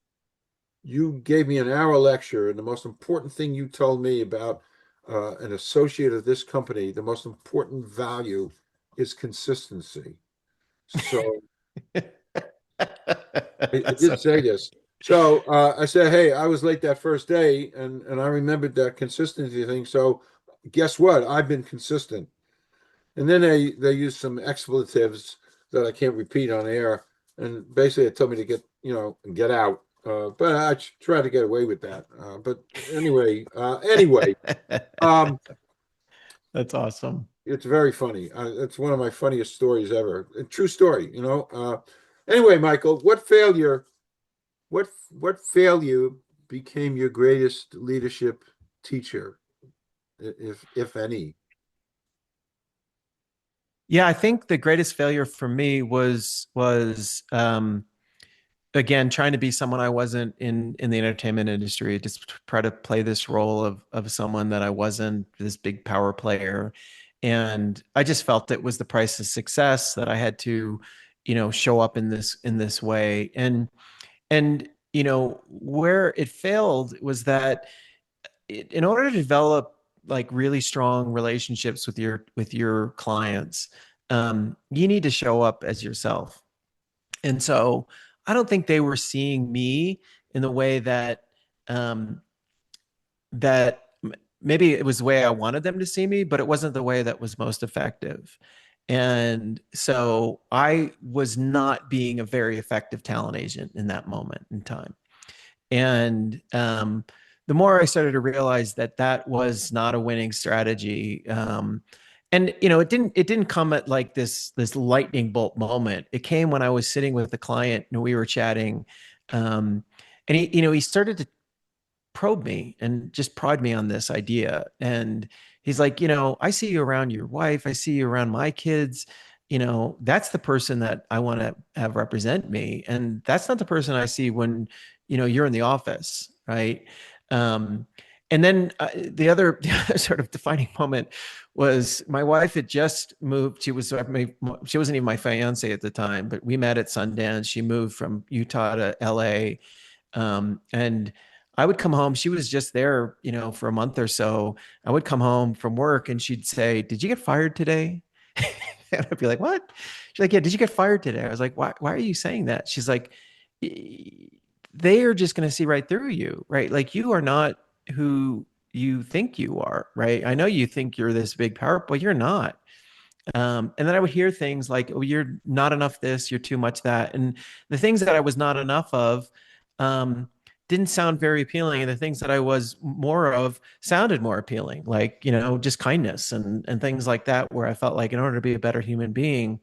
you gave me an hour lecture, and the most important thing you told me about an associate of this company, the most important value is consistency. So I That's did so say great. this. So I said, hey, I was late that first day, and I remembered that consistency thing. So guess what? I've been consistent. And then they used some expletives that I can't repeat on air, and basically it told me to get out. But I tried to get away with that. But anyway, um, That's awesome. it's very funny. It's one of my funniest stories ever. A true story. Anyway, Michael, what failure became your greatest leadership teacher, if any? Yeah, I think the greatest failure for me was again trying to be someone I wasn't in the entertainment industry. Just try to play this role of someone that I wasn't, this big power player, and I just felt it was the price of success that I had to, show up in this way. And where it failed was that in order to develop like really strong relationships with your clients, you need to show up as yourself. And so I don't think they were seeing me in the way um, that maybe it was the way I wanted them to see me, but it wasn't the way that was most effective. And so I was not being a very effective talent agent in that moment in time. And the more I started to realize that that was not a winning strategy, and it didn't come at like this lightning bolt moment. It came when I was sitting with the client and we were chatting, and he started to probe me and just prod me on this idea. And he's like, I see you around your wife, I see you around my kids. That's the person that I want to have represent me. And that's not the person I see when, you're in the office. Right. Um, and then the other sort of defining moment was my wife had just moved. She wasn't even my fiance at the time, but we met at Sundance. She moved from Utah to LA. And I would come home. She was just there, for a month or so. I would come home from work and she'd say, "Did you get fired today?" And I'd be like, what? She's like, yeah, did you get fired today? I was like, why are you saying that? She's like, they are just going to see right through you, right? Like you are not who you think you are, right? I know you think you're this big power, but you're not. And then I would hear things like, "Oh, you're not enough this, you're too much that," and the things that I was not enough of didn't sound very appealing, and the things that I was more of sounded more appealing, like just kindness and things like that, where I felt like in order to be a better human being,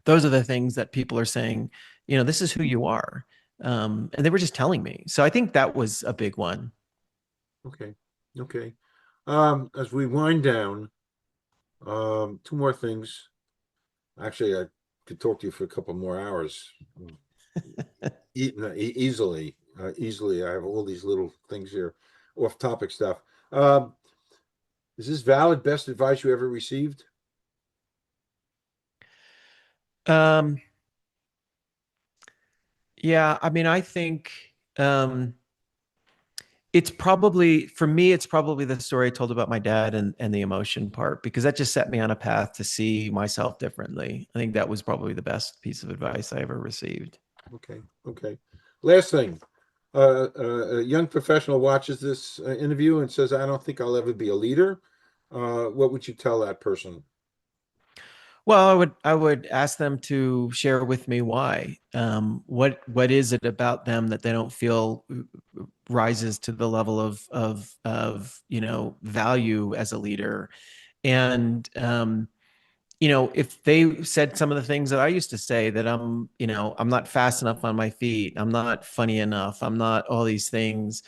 those are the things that people are saying, this is who you are, and they were just telling me. So I think that was a big one. Okay. Okay. As we wind down, two more things. Actually, I could talk to you for a couple more hours. Easily, easily. I have all these little things here, off-topic stuff. Is this valid? Best advice you ever received? Um, yeah, I mean, I think um, it's probably for me, it's probably the story I told about my dad and the emotion part, because that just set me on a path to see myself differently. I think that was probably the best piece of advice I ever received. Okay. Okay. Last thing. A young professional watches this interview and says, "I don't think I'll ever be a leader." What would you tell that person? Well, I would ask them to share with me why. What is it about them that they don't feel rises to the level of value as a leader? And if they said some of the things that I used to say, that I'm not fast enough on my feet, I'm not funny enough, I'm not all these things.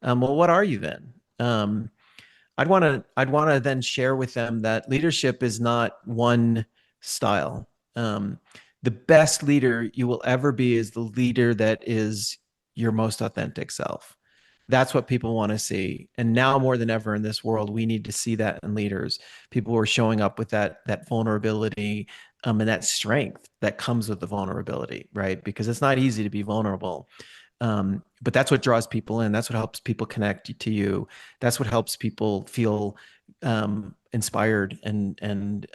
Well, what are you then? I'd want to then share with them that leadership is not one style. Um, the best leader you will ever be is the leader that is your most authentic self. That's what people want to see. And now more than ever in this world, we need to see that in leaders. People who are showing up with that vulnerability, and that strength that comes with the vulnerability, right? Because it's not easy to be vulnerable. But that's what draws people in. That's what helps people connect to you. That's what helps people feel inspired, and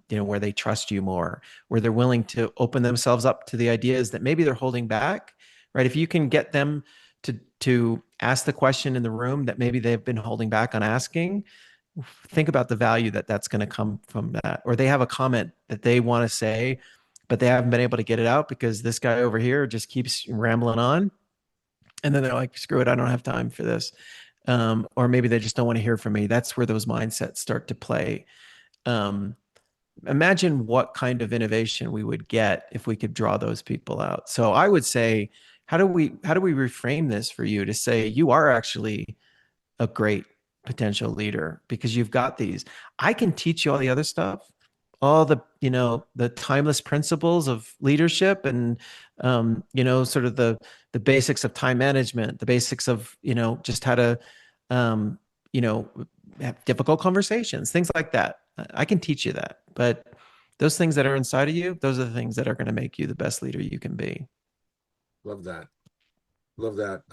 where they trust you more, where they're willing to open themselves up to the ideas that maybe they're holding back, right? If you can get them to ask the question in the room that maybe they've been holding back on asking, think about the value that that's going to come from that. Or they have a comment that they want to say, but they haven't been able to get it out because this guy over here just keeps rambling on, and then they're like, screw it, I don't have time for this. Or maybe they just don't want to hear from me. That's where those mindsets start to play. um, Imagine what kind of innovation we would get if we could draw those people out. So I would say, how do we reframe this for you to say you are actually a great potential leader because you've got these. I can teach you all the other stuff, all the timeless principles of leadership, and sort of the basics of time management, the basics of just how to um, you know have difficult conversations, things like that. I can teach you that, but those things that are inside of you, those are the things that are going to make you the best leader you can be. Love that. Love that.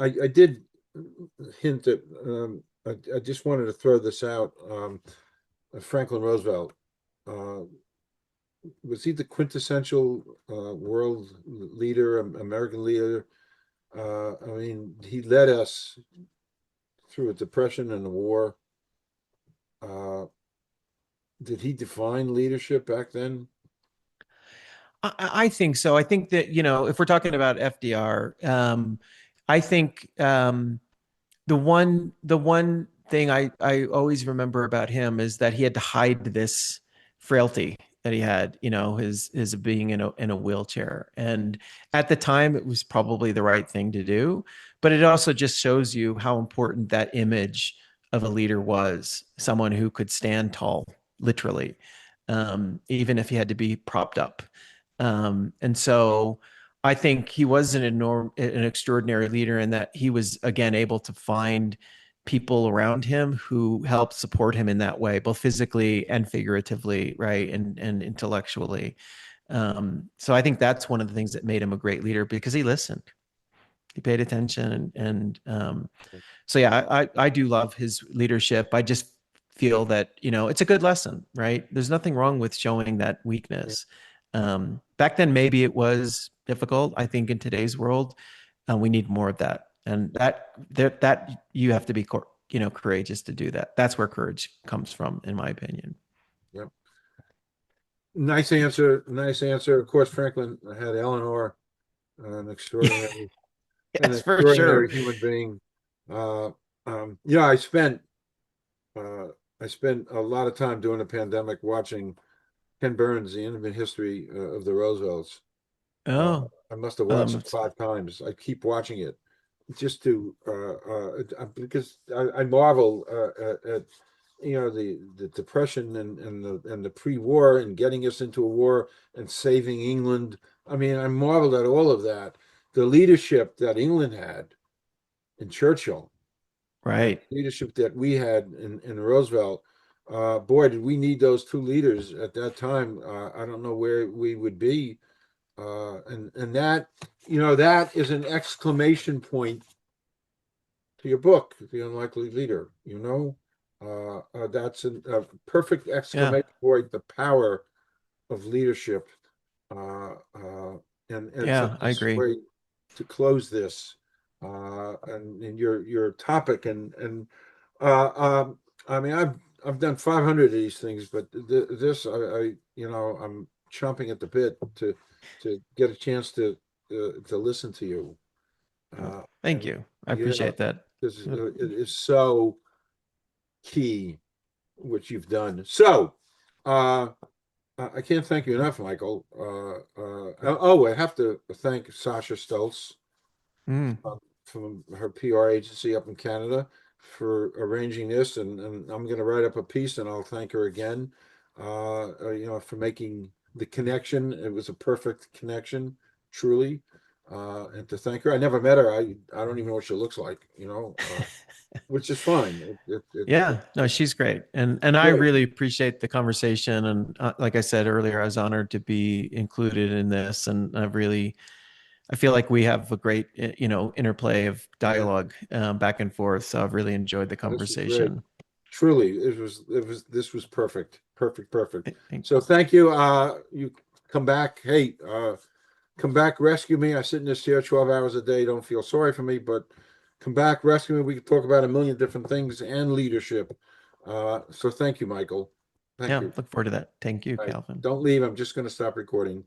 I did hint at, I just wanted to throw this out. Franklin Roosevelt, uh, was he the quintessential world leader, American leader? I mean, he led us through a depression and a war. Uh, did he define leadership back then? I think so. I think that, if we're talking about FDR, I think the one thing I always remember about him is that he had to hide this frailty that he had, his being in a wheelchair. And at the time, it was probably the right thing to do, but it also just shows you how important that image of a leader was, someone who could stand tall, literally, even if he had to be propped up. And so I think he was an extraordinary leader in that he was again able to find people around him who helped support him in that way, both physically and figuratively, right, and intellectually. So I think that's one of the things that made him a great leader, because he listened, he paid attention, and so yeah, I do love his leadership. I just feel that, it's a good lesson, right? There's nothing wrong with showing that weakness. Back then, maybe it was difficult. I think in today's world, we need more of that. And that you have to be, courageous to do that. That's where courage comes from, in my opinion. Yep. Nice answer. Nice answer. Of course, Franklin had Eleanor, an extraordinary, an Yes, for sure. extraordinary human being. Yeah, I spent a lot of time during the pandemic watching Ken Burns, The Intimate History of the Roosevelts. Oh, I must have watched it 5 times. I keep watching it just to because I marvel at the depression and the pre-war and getting us into a war and saving England. I mean, I marveled at all of that. The leadership that England had in Churchill and right. leadership that we had in Roosevelt. Boy, did we need those two leaders at that time. I don't know where we would be. And that, that is an exclamation point to your book, The Unlikely Leader. That's a perfect Yeah. exclamation point, the power of leadership. Uh, uh, and it's a Yeah, I nice agree. way to close this and your topic. Uh, um, I mean, I've done 500 of these things, but this I'm chomping at the bit to get a chance to listen to you. Oh, thank And you. I yeah, appreciate that. it is so key what you've done. So, uh, I can't thank you enough, Michael. I have to thank Sasha Stoltz Mm. from her PR agency up in Canada for arranging this, and I'm going to write up a piece, and I'll thank her again. For making the connection. It was a perfect connection, truly. And to thank her, I never met her. I don't even know what she looks like. Which is fine. Yeah, no, she's great. And I Great. really appreciate the conversation. And like I said earlier, I was honored to be included in this. And I feel like we have a great, interplay of Yeah, dialogue back and forth. So I've really enjoyed the this is great. conversation. Truly, this was perfect. Perfect, perfect. Thank- So thank you. You come back. Hey, come back, rescue me. I sit in this chair 12 hours a day. Don't feel sorry for me, but come back, rescue me. We can talk about a million different things and leadership. So thank you, Michael. Thank Yeah, you. look forward to that. Thank you, All right. Calvin. Don't leave. I'm just going to stop recording.